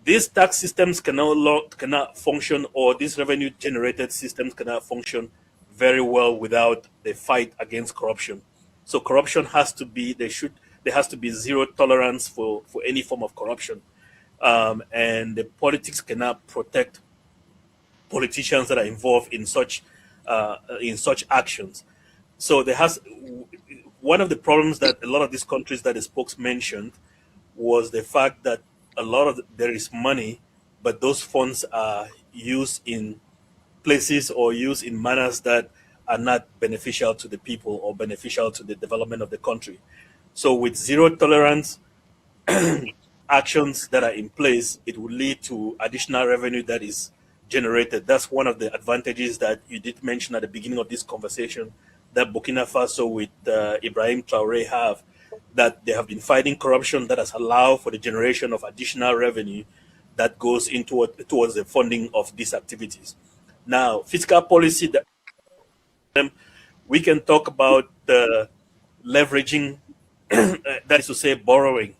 These tax systems cannot function, or these revenue generated systems cannot function very well without the fight against corruption. So corruption has to be there has to be zero tolerance for any form of corruption, and the politics cannot protect politicians that are involved in such actions. So there has one of the problems that a lot of these countries that the spokes mentioned was the fact that there is money, but those funds are used in places or used in manners that are not beneficial to the people or beneficial to the development of the country. So with zero tolerance actions that are in place, it will lead to additional revenue that is generated. That's one of the advantages that you did mention at the beginning of this conversation that Burkina Faso with Ibrahim Traore have, that they have been fighting corruption that has allowed for the generation of additional revenue that goes into towards the funding of these activities. Now, fiscal policy, we can talk about the leveraging, that is to say, borrowing.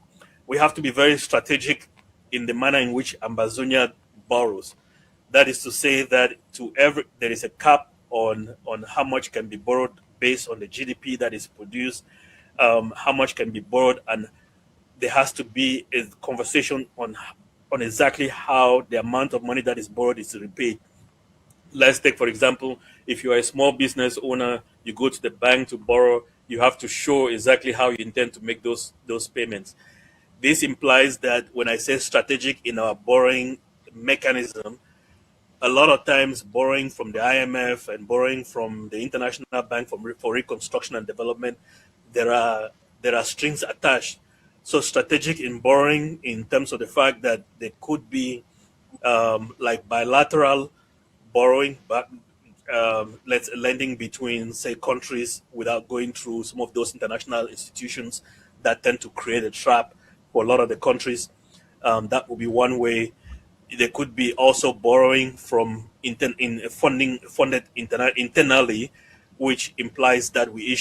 We have to be very strategic in the manner in which Ambazonia borrows. That is to say that there is a cap on how much can be borrowed based on the GDP that is produced, how much can be borrowed, and there has to be a conversation on exactly how the amount of money that is borrowed is repaid. Let's take, for example, if you are a small business owner, you go to the bank to borrow, you have to show exactly how you intend to make those payments. This implies that when I say strategic in our borrowing mechanism, a lot of times borrowing from the IMF and borrowing from the International Bank for Reconstruction and Development, there are strings attached. So strategic in borrowing in terms of the fact that there could be like bilateral borrowing, but let's lending between, say, countries without going through some of those international institutions that tend to create a trap for a lot of the countries. That would be one way. There could be also borrowing from funded internally, which implies that we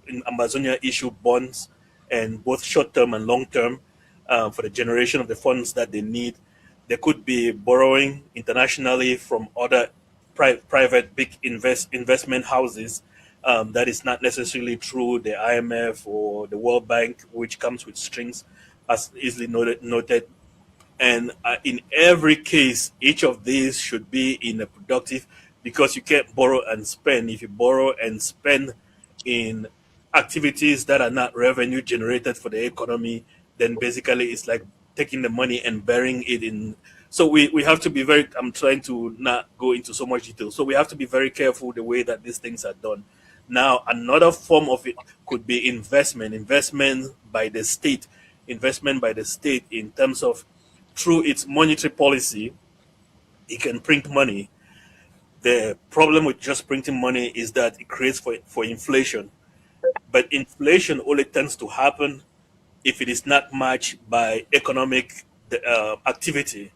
in Amazonia issue bonds, and both short term and long term, for the generation of the funds that they need. There could be borrowing internationally from other private big investment houses. That is not necessarily through the IMF or the World Bank, which comes with strings, as easily noted. And in every case, each of these should be in a productive, because you can't borrow and spend. If you borrow and spend in activities that are not revenue generated for the economy, then basically it's like taking the money and burying it in. So we have to be I'm trying to not go into so much detail. So we have to be very careful the way that these things are done. Now, another form of it could be investment by the state, in terms of, through its monetary policy, it can print money. The problem with just printing money is that it creates for inflation. But inflation only tends to happen if it is not matched by economic activity.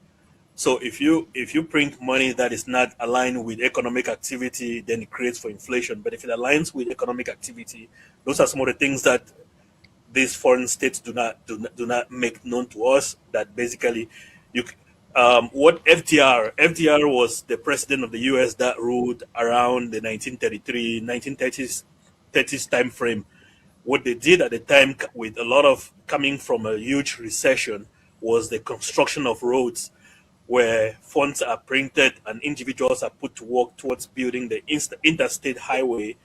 So if you print money that is not aligned with economic activity, then it creates for inflation. But if it aligns with economic activity, those are some of the things that these foreign states do not make known to us. That basically, what FDR was the president of the U.S. that ruled around the 1930s time frame. What they did at the time, with a lot of coming from a huge recession, was the construction of roads, where funds are printed and individuals are put to work towards building the interstate highway.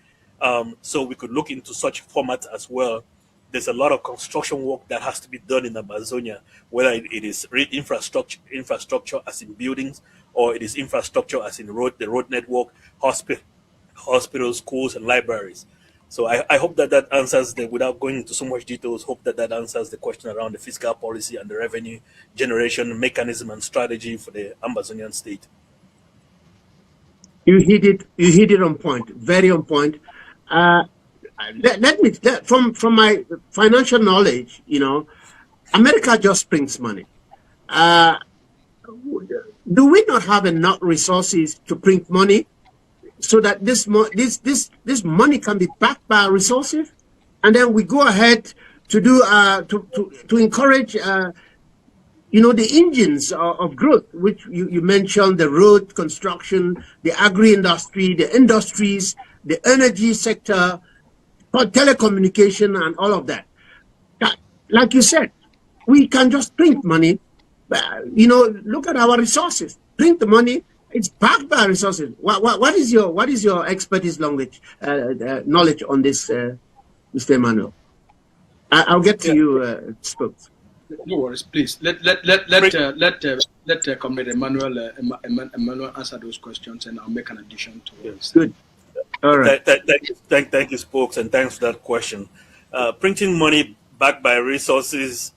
So we could look into such formats as well. There's a lot of construction work that has to be done in Amazonia, whether it is infrastructure as in buildings, or it is infrastructure as in the road network, hospitals, schools, and libraries. So I hope that answers without going into so much details, hope that answers the question around the fiscal policy and the revenue generation mechanism and strategy for the Ambazonian state. You hit it on point, very on point. From my financial knowledge, America just prints money. Do we not have enough resources to print money? so that this money can be backed by resources, and then we go ahead to do to encourage the engines of growth, which you mentioned: the road construction, the agri-industry, the industries, the energy sector, telecommunication, and all of that. Like you said, we can just print money. Look at our resources. Print the money. It's backed by resources. What is your expertise knowledge on this, Mr. Emmanuel? I'll get to you, Spokes. No worries, please. Let Comrade Emmanuel answer those questions, and I'll make an addition to it. Good. All right. Thank you, Spokes, and thanks for that question. Printing money backed by resources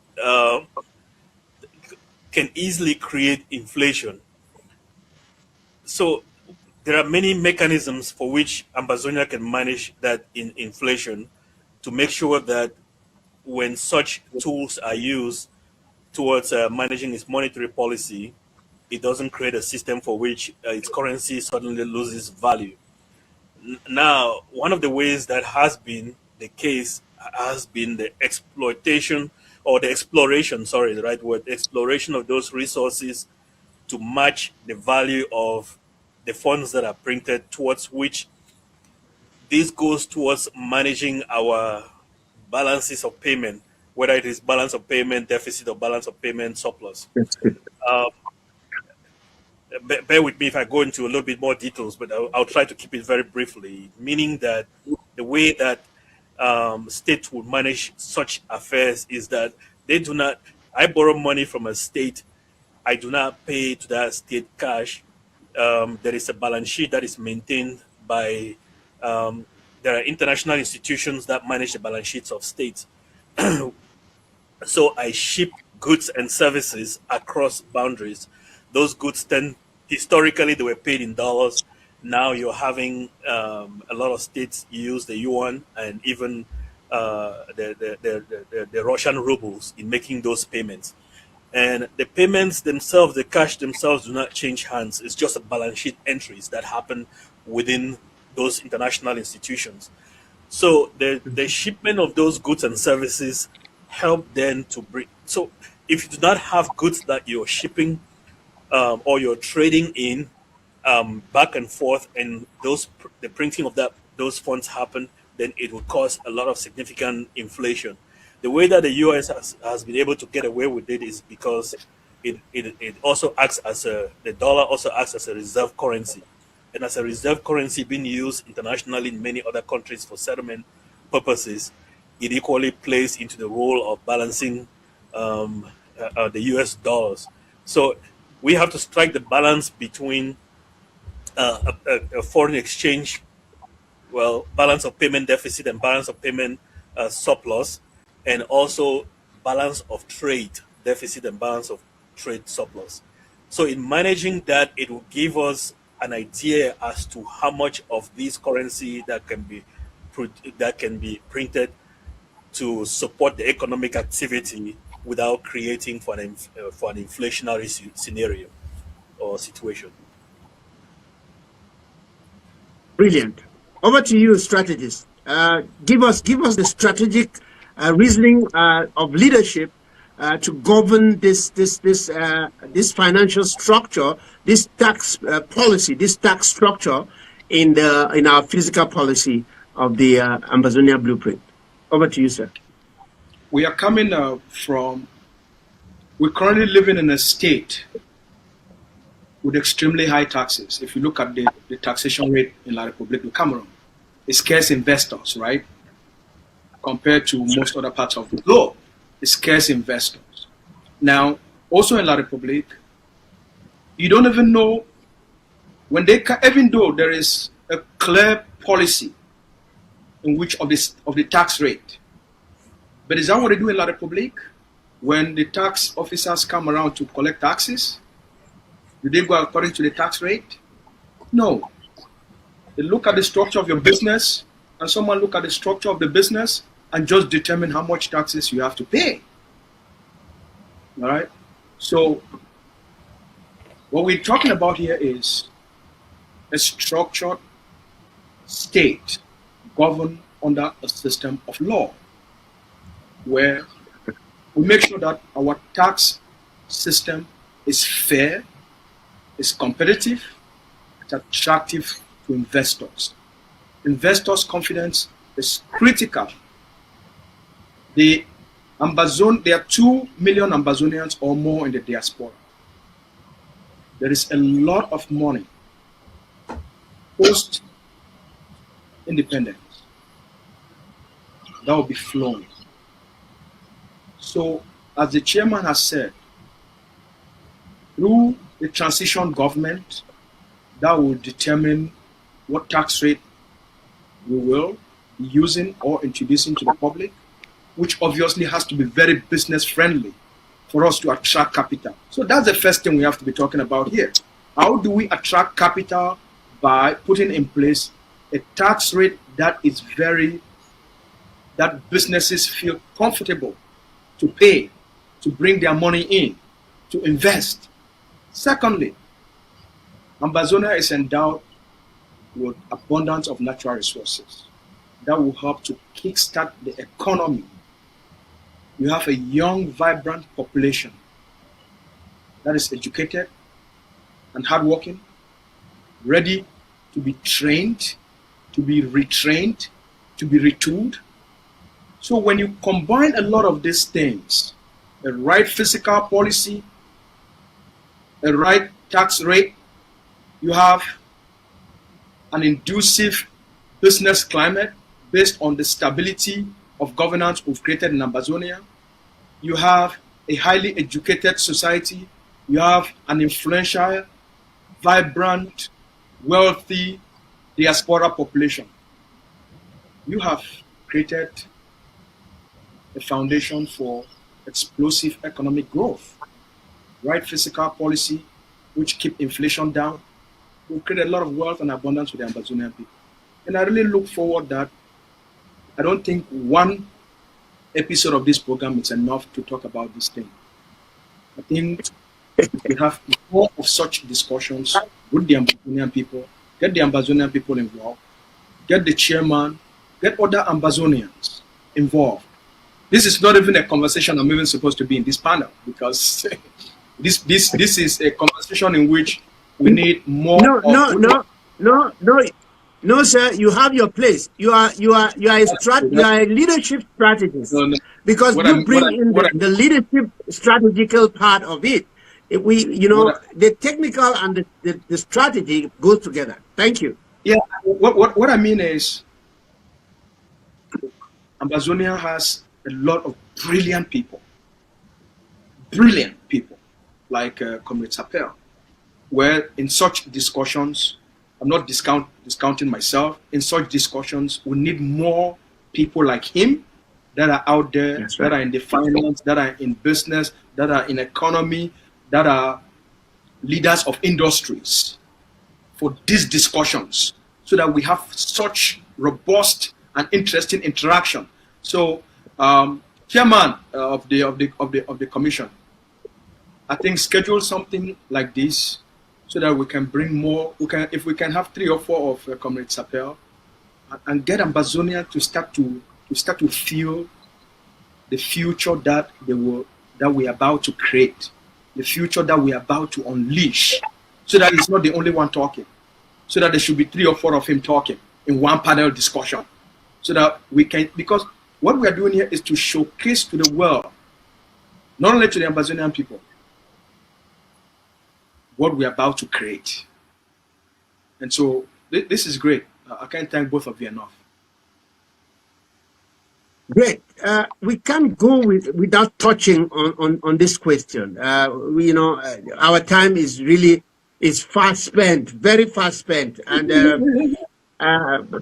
can easily create inflation. So there are many mechanisms for which Ambazonia can manage that inflation to make sure that when such tools are used towards managing its monetary policy, it doesn't create a system for which its currency suddenly loses value. Now, one of the ways that has been the case has been the exploration of those resources to match the value of the funds that are printed, towards which this goes towards managing our balances of payment, whether it is balance of payment deficit or balance of payment surplus. That's good. Bear with me if I go into a little bit more details, but I'll try to keep it very briefly, meaning that the way that states would manage such affairs is that they do not, I borrow money from a state, I do not pay to that state cash. There is a balance sheet that is maintained by, there are international institutions that manage the balance sheets of states. So I ship goods and services across boundaries. Those goods historically they were paid in dollars. Now you're having a lot of states use the yuan and even the Russian rubles in making those payments. And the payments themselves, the cash themselves, do not change hands. It's just a balance sheet entries that happen within those international institutions. So the shipment of those goods and services help then to bring. So if you do not have goods that you're shipping or you're trading in back and forth, and the printing of those funds happen, then it will cause a lot of significant inflation. The way that the US has been able to get away with it is because it also acts as the dollar also acts as a reserve currency. And as a reserve currency being used internationally in many other countries for settlement purposes, it equally plays into the role of balancing the US dollars. So we have to strike the balance between a foreign exchange, balance of payment deficit and balance of payment surplus, and also balance of trade deficit and balance of trade surplus. So in managing that, it will give us an idea as to how much of this currency that can be printed to support the economic activity without creating for an inflationary scenario or situation. Brilliant. Over to you, strategists. Give us the strategic reasoning of leadership to govern this financial structure, this tax policy, this tax structure in our physical policy of the Ambazonia Blueprint. Over to you, sir. We are coming we're currently living in a state with extremely high taxes. If you look at the taxation rate in La République du Cameroon, it scares investors, right? Compared to most other parts of the globe, it scares investors. Now, also in La République, you don't even know when even though there is a clear policy in which of the tax rate, but is that what they do in La République? When the tax officers come around to collect taxes, do they go according to the tax rate? No. They look at the structure of your business, and someone look at the structure of the business and just determine how much taxes you have to pay. All right? So what we're talking about here is a structured state governed under a system of law, where we make sure that our tax system is fair, is competitive, it's attractive to investors. Investors' confidence is critical. There are 2 million Ambazonians or more in the diaspora. There is a lot of money post-independence that will be flowing. So, as the chairman has said, through the transition government, that will determine what tax rate we will be using or introducing to the public, which obviously has to be very business friendly for us to attract capital. So that's the first thing we have to be talking about here. How do we attract capital? By putting in place a tax rate that businesses feel comfortable to pay, to bring their money in, to invest. Secondly, Ambazonia is endowed with abundance of natural resources that will help to kickstart the economy. You have a young, vibrant population that is educated and hardworking, ready to be trained, to be retrained, to be retooled. So when you combine a lot of these things, the right fiscal policy, the right tax rate, you have an conducive business climate based on the stability of governance we've created in Ambazonia. You have a highly educated society. You have an influential, vibrant, wealthy diaspora population. You have created a foundation for explosive economic growth. Right fiscal policy, which keep inflation down, will create a lot of wealth and abundance for the Ambazonian people. And I really look forward that I don't think one episode of this program is enough to talk about this thing. I think we have more of such discussions with the Ambazonian people, get the Ambazonian people involved, get the chairman, get other Ambazonians involved. This is not even a conversation I'm even supposed to be in this panel, because this is a conversation in which we need more. No, sir. You have your place. You are a leadership strategist, because you bring in the leadership strategical part of it. The technical and the strategy goes together. Thank you. Yeah. What I mean is, Ambazonia has a lot of brilliant people, like Comrade Sapel, where in such discussions, I'm not discounting myself, in such discussions, we need more people like him that are out there, right, that are in the finance, that are in business, that are in economy, that are leaders of industries, for these discussions, so that we have such robust and interesting interaction. So, chairman of the commission, I think schedule something like this so that we can bring more. If we can have 3 or 4 of Comrade Sapel, and get Ambazonia to start to feel the future that we're about to create, the future that we're about to unleash, so that he's not the only one talking, so that there should be 3 or 4 of him talking in one panel discussion, so that we can, because what we are doing here is to showcase to the world, not only to the Ambazonian people, what we're about to create. And so this is great. I can't thank both of you enough. Great. We can't go without touching on this question. Our time is fast spent, very fast spent, and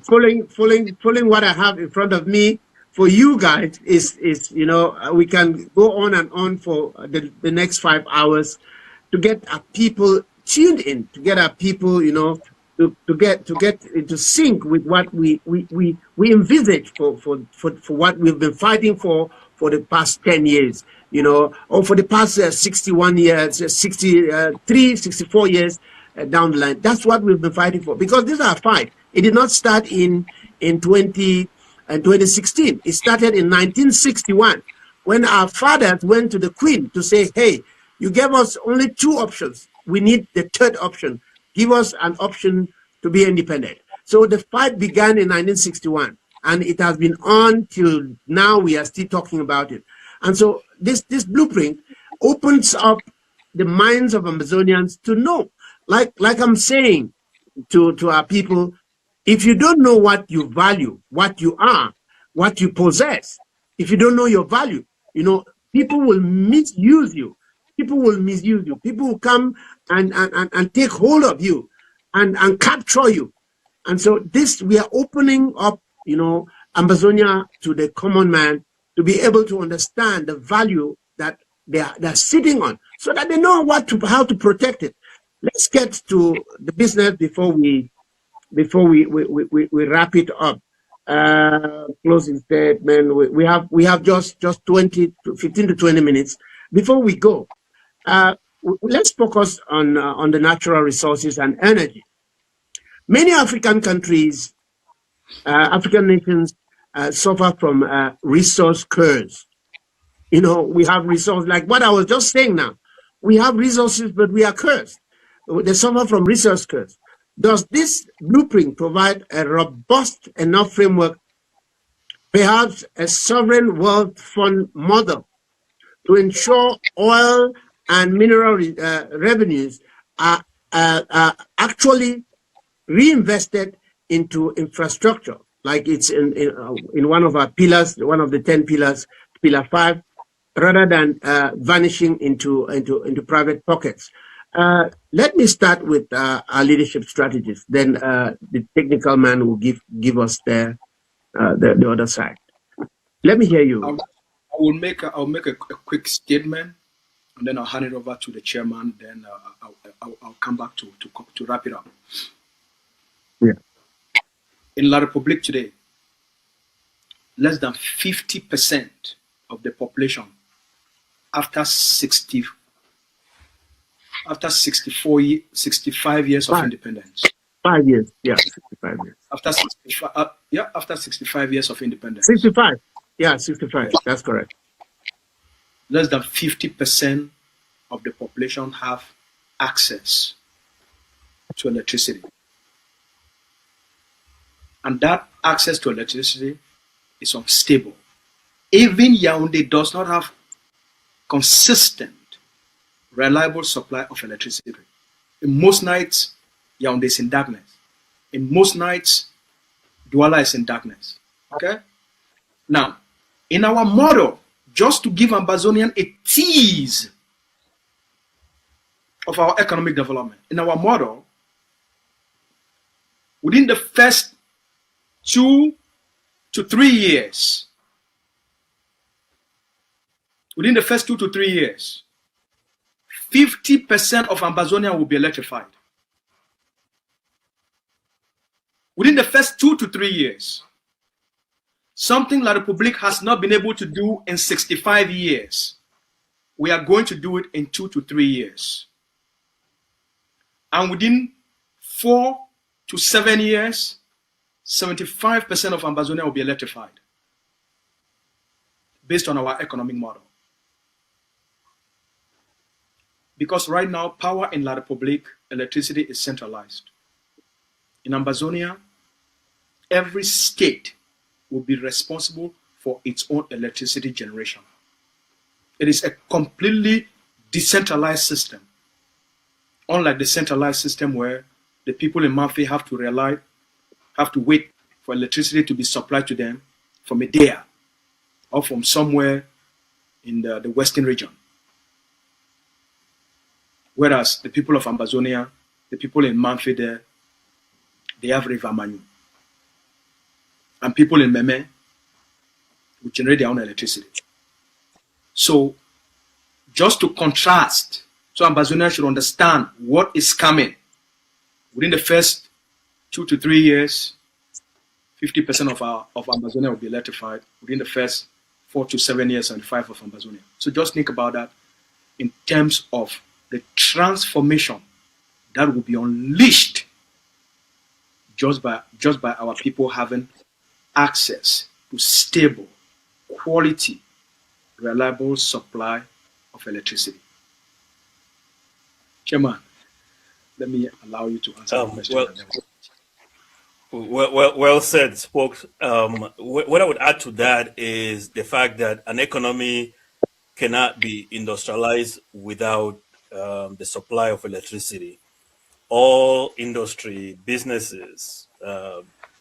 following what I have in front of me for you guys is we can go on and on for the next 5 hours to get our people tuned in, to get our people to get into sync with what we envisage for what we've been fighting for the past 10 years, or for the past 61 years, 63, 64 years down the line. That's what we've been fighting for, because this is our fight. It did not start in 2016. It started in 1961 when our fathers went to the Queen to say, hey, you gave us only 2 options. We need the 3rd option. Give us an option to be independent. So the fight began in 1961, and it has been on till now. We are still talking about it. And so this blueprint opens up the minds of Ambazonians to know, like I'm saying to our people, if you don't know what you value, what you are, what you possess, if you don't know your value, people will misuse you. People will misuse you. People will come and take hold of you and capture you. And so we are opening up, Ambazonia to the common man to be able to understand the value that they're sitting on, so that they know how to protect it. Let's get to the business before we wrap it up. Closing statement. We have just 15 to 20 minutes before we go. Let's focus on the natural resources and energy. Many African countries, African nations, suffer from resource curse. We have resources, like what I was just saying now. We have resources, but we are cursed. They suffer from resource curse. Does this blueprint provide a robust enough framework, perhaps a sovereign wealth fund model, to ensure oil and mineral revenues are actually reinvested into infrastructure, like it's in one of our pillars, one of the 10 pillars, pillar 5, rather than vanishing into private pockets? Let me start with our leadership strategies. Then the technical man will give us the other side. Let me hear you. I'll make a quick statement, and then I'll hand it over to the chairman. Then I'll come back to wrap it up. Yeah. In La République today, less than 50% of the population after 65 years of independence. 5 years, yeah, 65 years. After 65 years of independence. 65, yeah, 65. That's correct. Less than 50% of the population have access to electricity. And that access to electricity is unstable. Even Yaoundé does not have consistent, reliable supply of electricity. In most nights, Yaoundé is in darkness. In most nights, Douala is in darkness. Okay? Now, in our model, just to give Ambazonian a tease of our economic development, in our model, within the first 2 to 3 years, 50% of Ambazonia will be electrified. Within the first 2 to 3 years, something La République has not been able to do in 65 years, we are going to do it in 2 to 3 years. And within 4 to 7 years, 75% of Ambazonia will be electrified based on our economic model. Because right now, power in La République, electricity is centralized. In Ambazonia, every state will be responsible for its own electricity generation. It is a completely decentralized system. Unlike the centralized system where the people in Mafe have to wait for electricity to be supplied to them from Medea or from somewhere in the western region. Whereas the people of Ambazonia, the people in Manfe there, they have River Manu. And people in Meme will generate their own electricity. So, just to contrast, so Ambazonia should understand what is coming. Within the first 2 to 3 years, 50% of Ambazonia will be electrified. Within the first 4 to 7 years, 75% of Ambazonia. So just think about that in terms of the transformation that will be unleashed just by our people having access to stable, quality, reliable supply of electricity. Chairman, let me allow you to answer the question. Well said, Spoke. What I would add to that is the fact that an economy cannot be industrialized without the supply of electricity. All industry, businesses,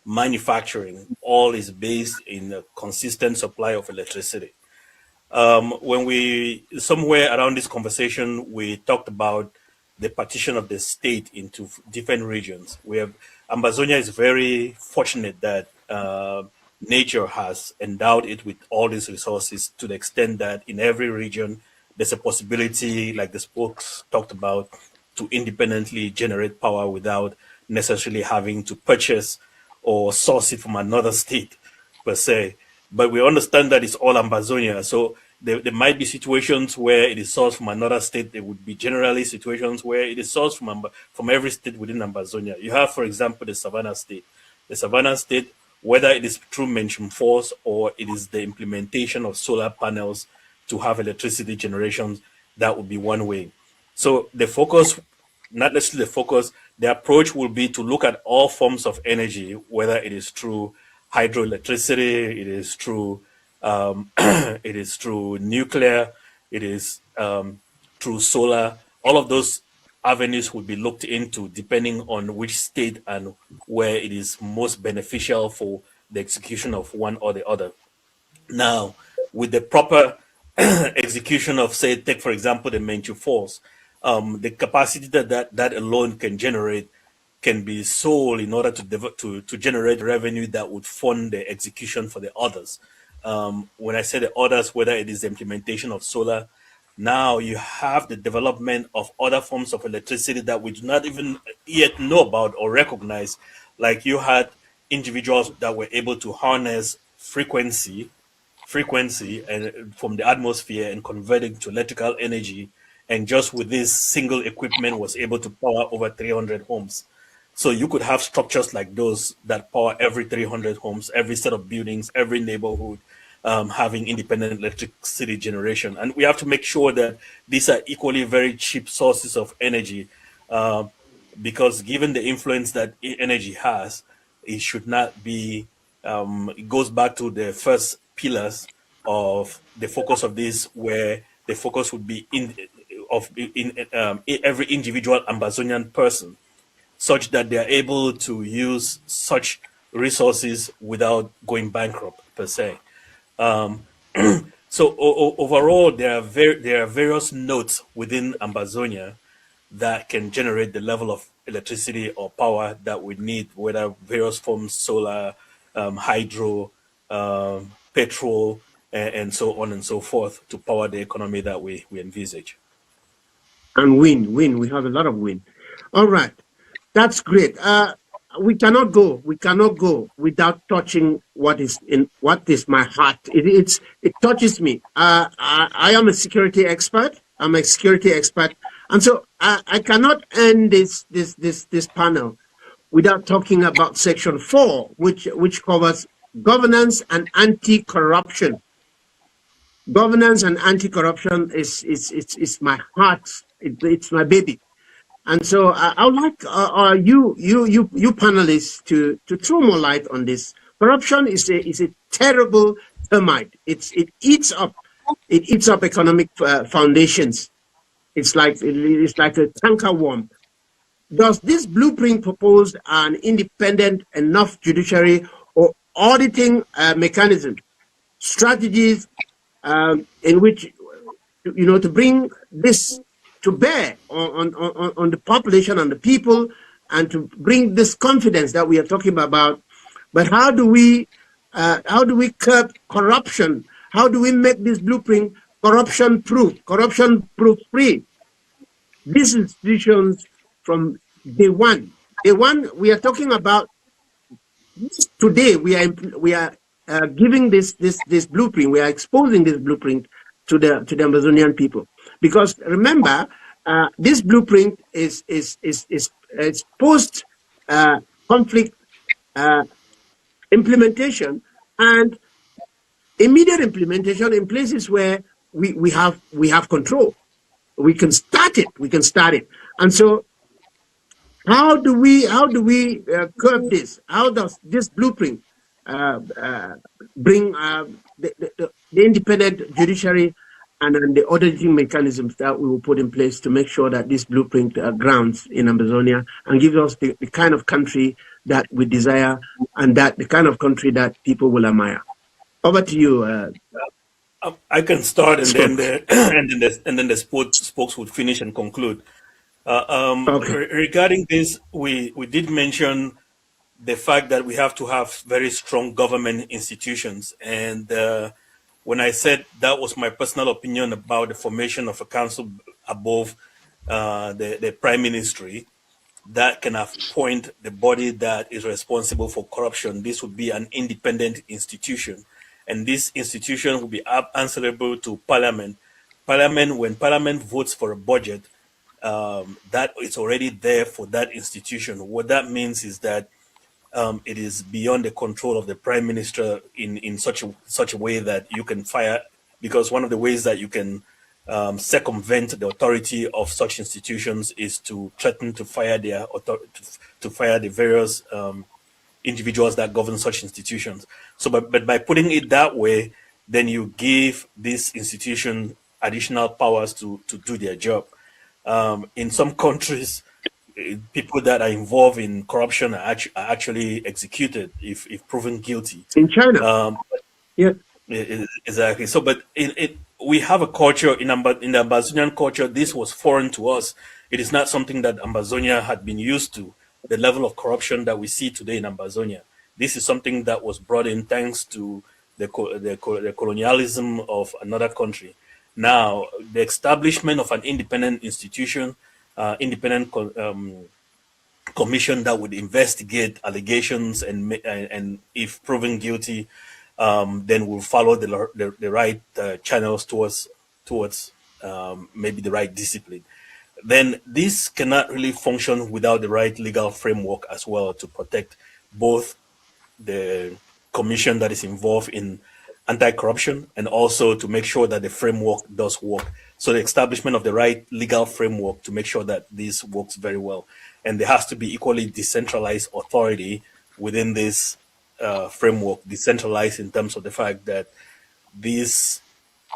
manufacturing, all is based in a consistent supply of electricity. When we, somewhere around this conversation, we talked about the partition of the state into different regions. Ambazonia is very fortunate that nature has endowed it with all these resources to the extent that in every region there's a possibility, like the spokes talked about, to independently generate power without necessarily having to purchase or source it from another state per se. But we understand that it's all Ambazonia. So there might be situations where it is sourced from another state. There would be generally situations where it is sourced from every state within Ambazonia. You have, for example, the Savannah state. The Savannah state, whether it is through mention force or it is the implementation of solar panels to have electricity generations, that would be one way. So the focus, not necessarily the focus, the approach will be to look at all forms of energy, whether it is through hydroelectricity, it is through it is through nuclear, it is through solar. All of those avenues will be looked into depending on which state and where it is most beneficial for the execution of one or the other. Now, with the proper execution of, say, take for example the Menchu force, the capacity that alone can generate can be sold in order to generate revenue that would fund the execution for the others. When I say the others, whether it is the implementation of solar, now you have the development of other forms of electricity that we do not even yet know about or recognize. Like you had individuals that were able to harness frequency and from the atmosphere and convert it to electrical energy, and just with this single equipment was able to power over 300 homes. So you could have structures like those that power every 300 homes, every set of buildings, every neighborhood, having independent electricity generation. And we have to make sure that these are equally very cheap sources of energy, because given the influence that energy has, it should not be, it goes back to the first pillars of the focus of this, where the focus would be in every individual Ambazonian person, such that they are able to use such resources without going bankrupt per se. So overall, there are various nodes within Ambazonia that can generate the level of electricity or power that we need, whether various forms, solar, hydro, petrol, and so on and so forth, to power the economy that we envisage. And wind. We have a lot of wind. All right. That's great. We cannot go without touching what is my heart. It touches me. I am a security expert. I'm a security expert, and so I cannot end this panel without talking about Section 4, which covers governance and anti-corruption. Governance and anti-corruption is my heart. It's my baby. And so I would like you panelists to throw more light on this. Corruption is a terrible termite. It eats up economic foundations. It's like a tanker worm. Does this blueprint propose an independent enough judiciary or auditing mechanism, strategies in which to bring this to bear on the population and the people, and to bring this confidence that we are talking about? But how do we curb corruption? How do we make this blueprint corruption proof free? These institutions from day one, we are talking about today. We are giving this blueprint. We are exposing this blueprint to the Amazonian people, because remember, this blueprint is post conflict implementation and immediate implementation in places where we have control. We can start it. And so how do we curb this? How does this blueprint bring the independent judiciary and the auditing mechanisms that we will put in place to make sure that this blueprint grounds in Ambazonia and gives us the kind of country that we desire and that the kind of country that people will admire? Over to you. I can start, and then the spokes would finish and conclude. Okay. Regarding this, we did mention the fact that we have to have very strong government institutions, and when I said that was my personal opinion about the formation of a council above the prime ministry that can appoint the body that is responsible for corruption, this would be an independent institution. And this institution will be answerable to Parliament. When Parliament votes for a budget, that is already there for that institution. What that means is that it is beyond the control of the Prime Minister in such a way that you can fire, because one of the ways that you can circumvent the authority of such institutions is to threaten to fire the various individuals that govern such institutions. So, but by putting it that way, then you give this institution additional powers to do their job. In some countries, people that are involved in corruption are actually executed if proven guilty. In China. Yeah. Exactly. So, but we have a culture in the Ambazonian culture. This was foreign to us. It is not something that Ambazonia had been used to. The level of corruption that we see today in Ambazonia. This is something that was brought in thanks to the colonialism of another country. Now, the establishment of an independent institution, independent commission that would investigate allegations and if proven guilty, then will follow the right channels towards maybe the right discipline. Then this cannot really function without the right legal framework as well to protect both the commission that is involved in anti-corruption and also to make sure that the framework does work. So the establishment of the right legal framework to make sure that this works very well. And there has to be equally decentralized authority within this framework, decentralized in terms of the fact that these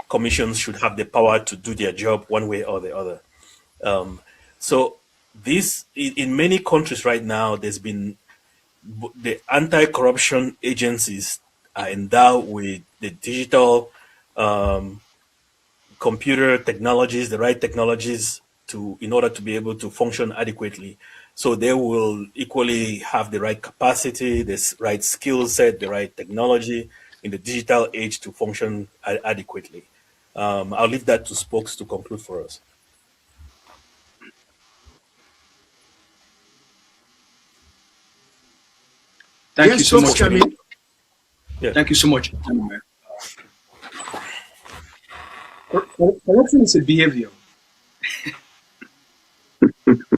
commissions should have the power to do their job one way or the other. So this, in many countries right now, there's been the anti-corruption agencies are endowed with the digital computer technologies, the right technologies in order to be able to function adequately. So they will equally have the right capacity, the right skill set, the right technology in the digital age to function adequately. I'll leave that to spokes to conclude for us. Thank you so much. Yeah. Thank you so much. Corruption is a behavior.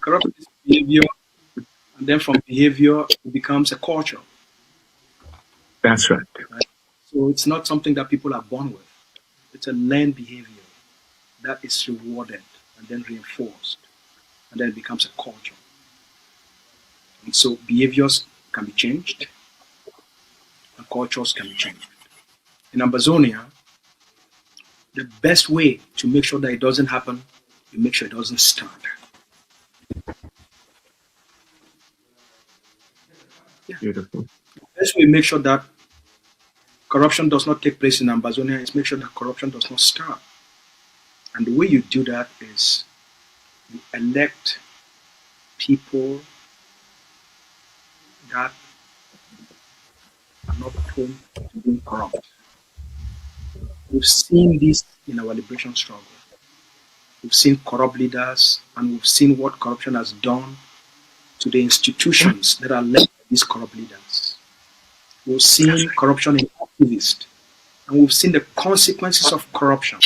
Corruption is behavior, and then from behavior it becomes a culture. That's right. So it's not something that people are born with. It's a learned behavior that is rewarded and then reinforced, and then it becomes a culture. And so behaviors can be changed, and cultures can be changed. In Ambazonia, the best way to make sure that it doesn't happen, you make sure it doesn't start. Yeah. Beautiful. The best way to make sure that corruption does not take place in Ambazonia is make sure that corruption does not start. And the way you do that is you elect people that are not prone to being corrupt. We've seen this in our liberation struggle. We've seen corrupt leaders, and we've seen what corruption has done to the institutions that are led by these corrupt leaders. We've seen corruption in activists, and we've seen the consequences of corruption.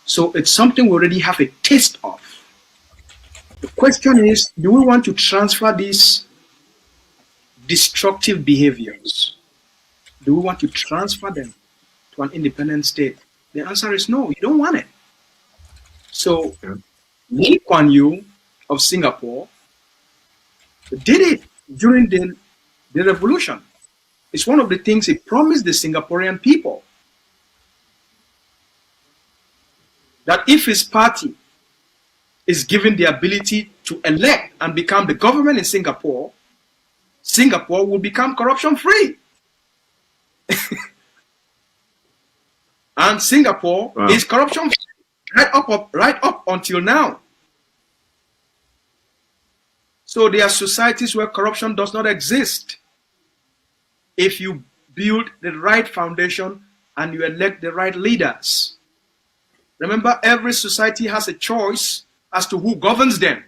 So it's something we already have a taste of. The question is, do we want to transfer this destructive behaviors, do we want to transfer them to an independent state? The answer is no, you don't want it. So Lee Kuan Yew of Singapore did it during the revolution. It's one of the things he promised the Singaporean people, that if his party is given the ability to elect and become the government in Singapore, Singapore will become corruption-free. And Singapore is corruption-free right up until now. So there are societies where corruption does not exist. If you build the right foundation and you elect the right leaders. Remember, every society has a choice as to who governs them.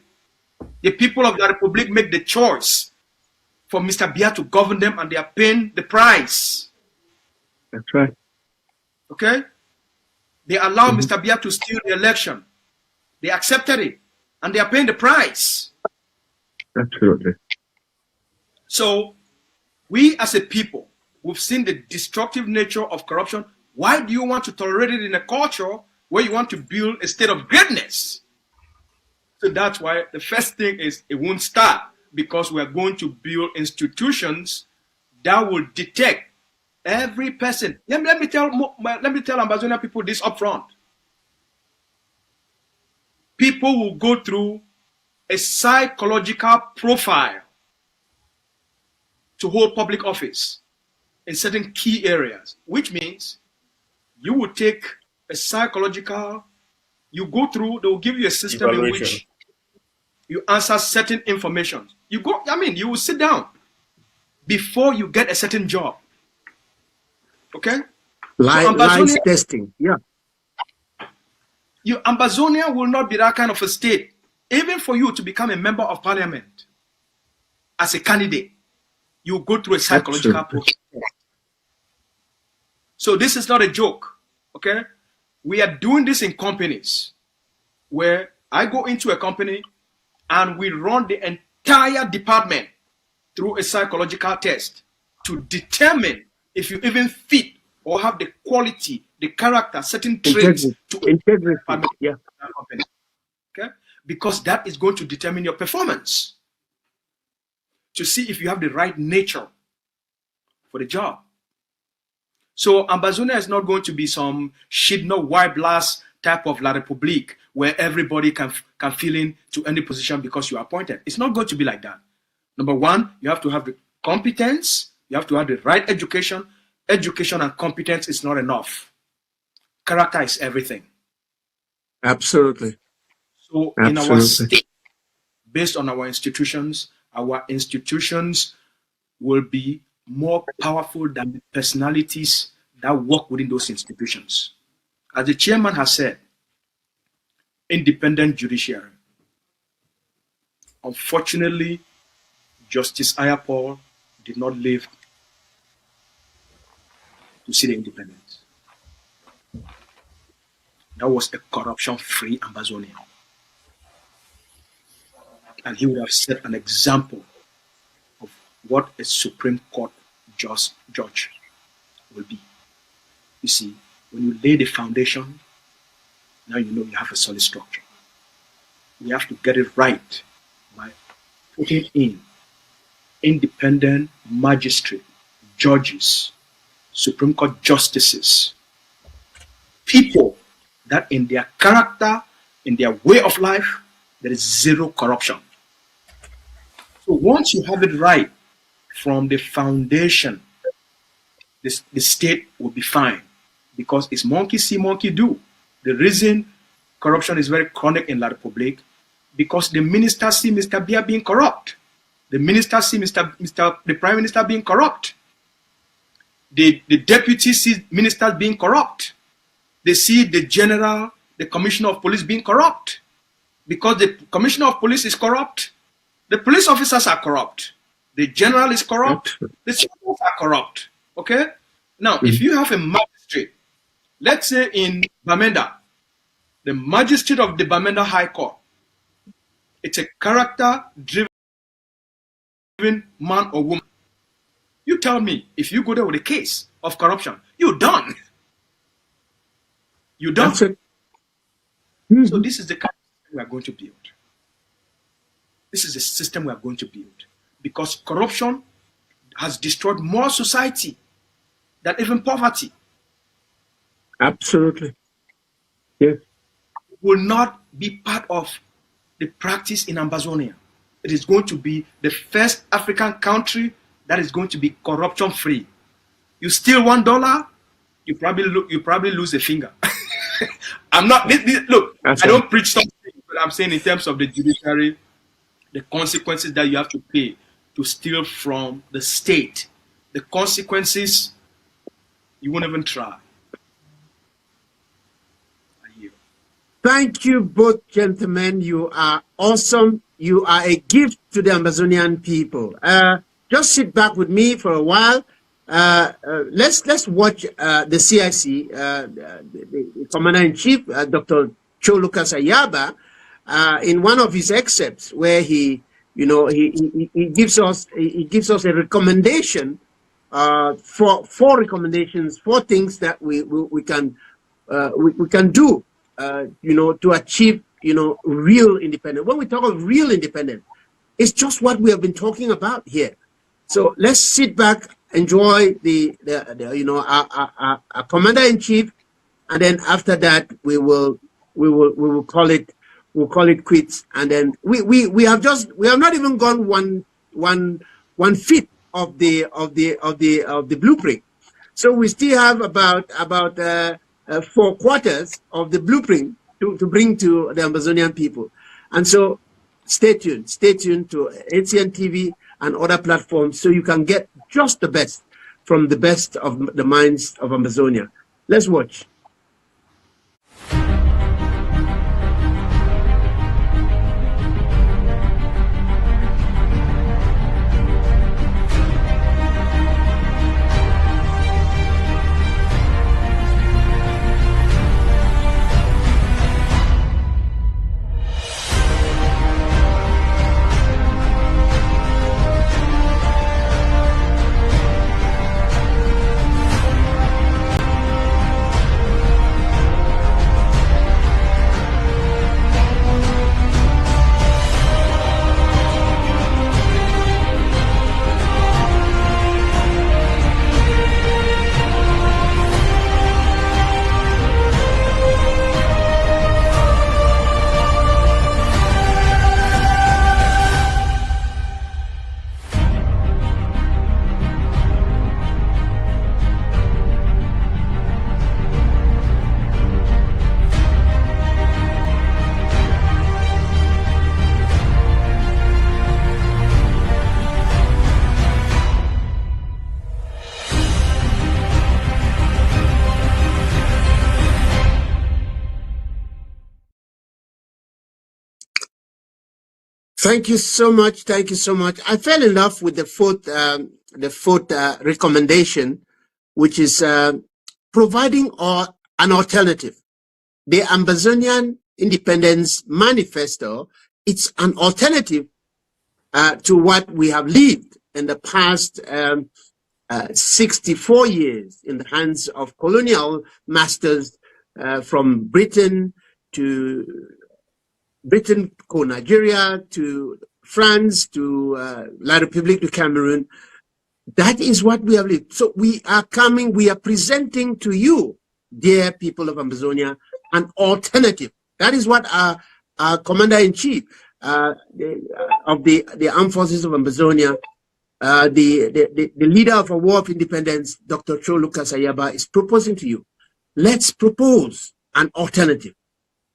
The people of the Republic make the choice for Mr. Biya to govern them, and they are paying the price. That's right. Okay? They allow Mr. Biya to steal the election. They accepted it, and they are paying the price. Absolutely. So, we as a people, we've seen the destructive nature of corruption. Why do you want to tolerate it in a culture where you want to build a state of greatness? So that's why the first thing is it won't start, because we are going to build institutions that will detect every person. Let me tell Ambazonia people this up front. People will go through a psychological profile to hold public office in certain key areas, which means you will take a psychological, you go through, they will give you a system in which you answer certain information. You go, you will sit down before you get a certain job. Okay? Lies testing, yeah. Ambazonia will not be that kind of a state. Even for you to become a member of parliament as a candidate, you go through a psychological process. So this is not a joke, okay? We are doing this in companies where I go into a company and we run the entire department through a psychological test to determine if you even fit or have the quality, the character, certain traits to integrity. Yeah. Company. Okay? Because that is going to determine your performance, to see if you have the right nature for the job. So Ambazonia is not going to be some Shidno Wiblas type of La République where everybody can fill in to any position because you are appointed. It's not going to be like that. Number one, you have to have the competence, you have to have the right education. Education and competence is not enough. Character is everything. Absolutely. So in our state, based on our institutions will be more powerful than the personalities that work within those institutions. As the chairman has said, independent judiciary. Unfortunately, Justice Ayapol did not live to see the independence. That was a corruption-free Ambazonia. And he would have set an example of what a Supreme Court judge will be. You see, when you lay the foundation, now you know you have a solid structure. We have to get it right by putting in independent magistrate, judges, Supreme Court justices, people that in their character, in their way of life, there is zero corruption. So once you have it right from the foundation, the state will be fine, because it's monkey see, monkey do. The reason corruption is very chronic in La République, because the ministers see Mr. Biya being corrupt. The ministers see the Prime Minister being corrupt. The deputy sees ministers being corrupt. They see the general, the commissioner of police being corrupt. Because the commissioner of police is corrupt, the police officers are corrupt, the general is corrupt, the citizens are corrupt. Okay? Now, if you have a magistrate, let's say in Bamenda, the magistrate of the Bamenda High Court, it's a character-driven man or woman. You tell me, if you go there with a case of corruption, you're done. You're done. That's it. So this is the kind of system we are going to build. This is the system we are going to build. Because corruption has destroyed more society than even poverty. Absolutely. Yes. It will not be part of the practice in Ambazonia. It is going to be the first African country that is going to be corruption free. You steal $1, you probably lose a finger. I'm not look. That's I don't preach something, but I'm saying in terms of the judiciary, the consequences that you have to pay to steal from the state, the consequences you won't even try. Thank you, both gentlemen. You are awesome. You are a gift to the Ambazonian people. Just sit back with me for a while. Let's watch the CIC, the Commander-in-Chief, Dr. Cho Lucas Ayaba, in one of his excerpts, where he gives us a recommendation, four recommendations, 4 things that we can do. To achieve, real independence. When we talk of real independence, it's just what we have been talking about here. So let's sit back, enjoy our commander-in-chief, and then after that we will call it quits. And then we have not even gone one fifth of the blueprint. So we still have about 4 quarters of the blueprint to bring to the Ambazonian people. And so stay tuned to ATN TV and other platforms so you can get just the best from the best of the minds of Ambazonia. Let's watch. Thank you so much. Thank you so much. I fell in love with the fourth recommendation, which is providing an alternative. The Ambazonian Independence Manifesto, it's an alternative to what we have lived in the past 64 years in the hands of colonial masters from Britain to Nigeria, to France, to La République du Cameroon. That is what we have lived. So we are presenting to you, dear people of Ambazonia, an alternative. That is what our Commander-in-Chief of the Armed Forces of Ambazonia, the leader of a war of independence, Dr. Cho Lucas Ayaba, is proposing to you. Let's propose an alternative.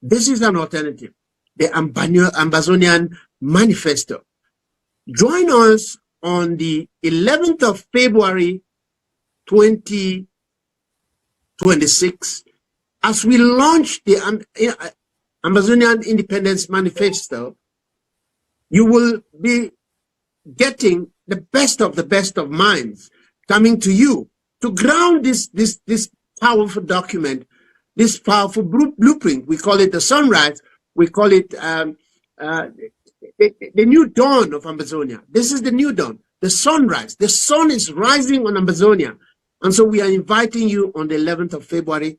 This is an alternative. The Ambazonian Manifesto. Join us on the 11th of February 2026 as we launch the Ambazonian Independence Manifesto. You will be getting the best of minds coming to you to ground this powerful document, this powerful blueprint. We call it the sunrise. We call it the new dawn of Ambazonia. This is the new dawn. the sunrise. The sun is rising on Ambazonia. And so we are inviting you on the 11th of February.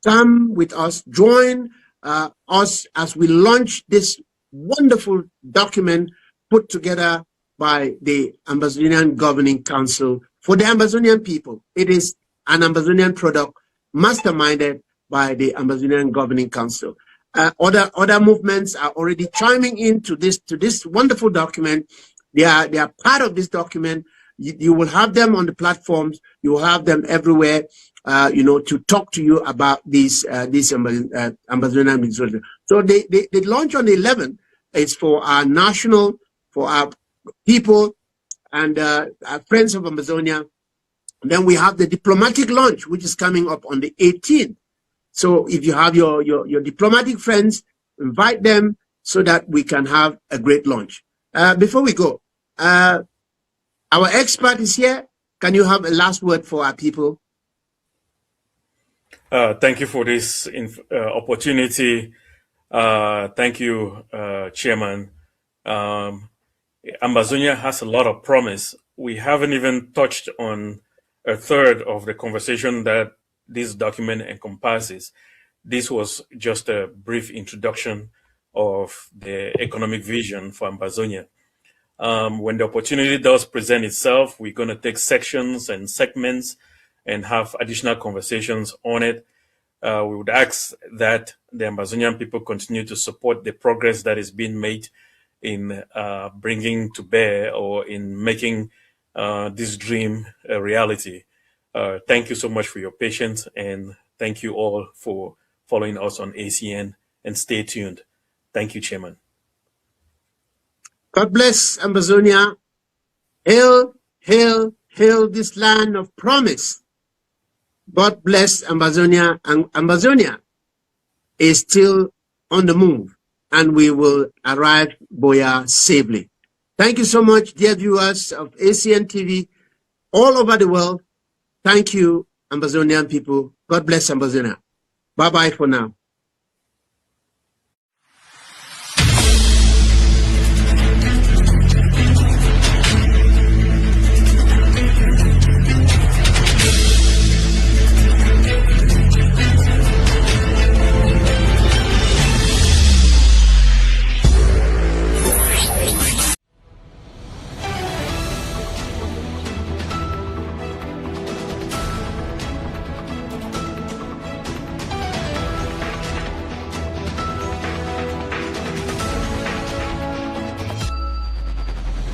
Come with us, join us as we launch this wonderful document put together by the Ambazonian Governing Council for the Ambazonian people. It is an Ambazonian product masterminded by the Ambazonian Governing Council. Other movements are already chiming into this wonderful document. They are part of this document. You will have them on the platforms. You will have them everywhere, to talk to you about these Ambazonian resources. So they launch on the 11th. It's for our people and our friends of Ambazonia. Then we have the diplomatic launch, which is coming up on the 18th. So if you have your diplomatic friends, invite them so that we can have a great launch. Before we go, our expert is here. Can you have a last word for our people? Thank you for this opportunity. Thank you, Chairman. Ambazonia has a lot of promise. We haven't even touched on a third of the conversation that this document encompasses. This was just a brief introduction of the economic vision for Ambazonia. When the opportunity does present itself, we're going to take sections and segments and have additional conversations on it. We would ask that the Ambazonian people continue to support the progress that is being made in bringing to bear or in making this dream a reality. Thank you so much for your patience, and thank you all for following us on ACN, and stay tuned. Thank you, Chairman. God bless Ambazonia. Hail, hail, hail this land of promise. God bless Ambazonia, and Ambazonia is still on the move, and we will arrive Boya safely. Thank you so much, dear viewers of ACN TV all over the world. Thank you, Ambazonian people. God bless Ambazonia. Bye-bye for now.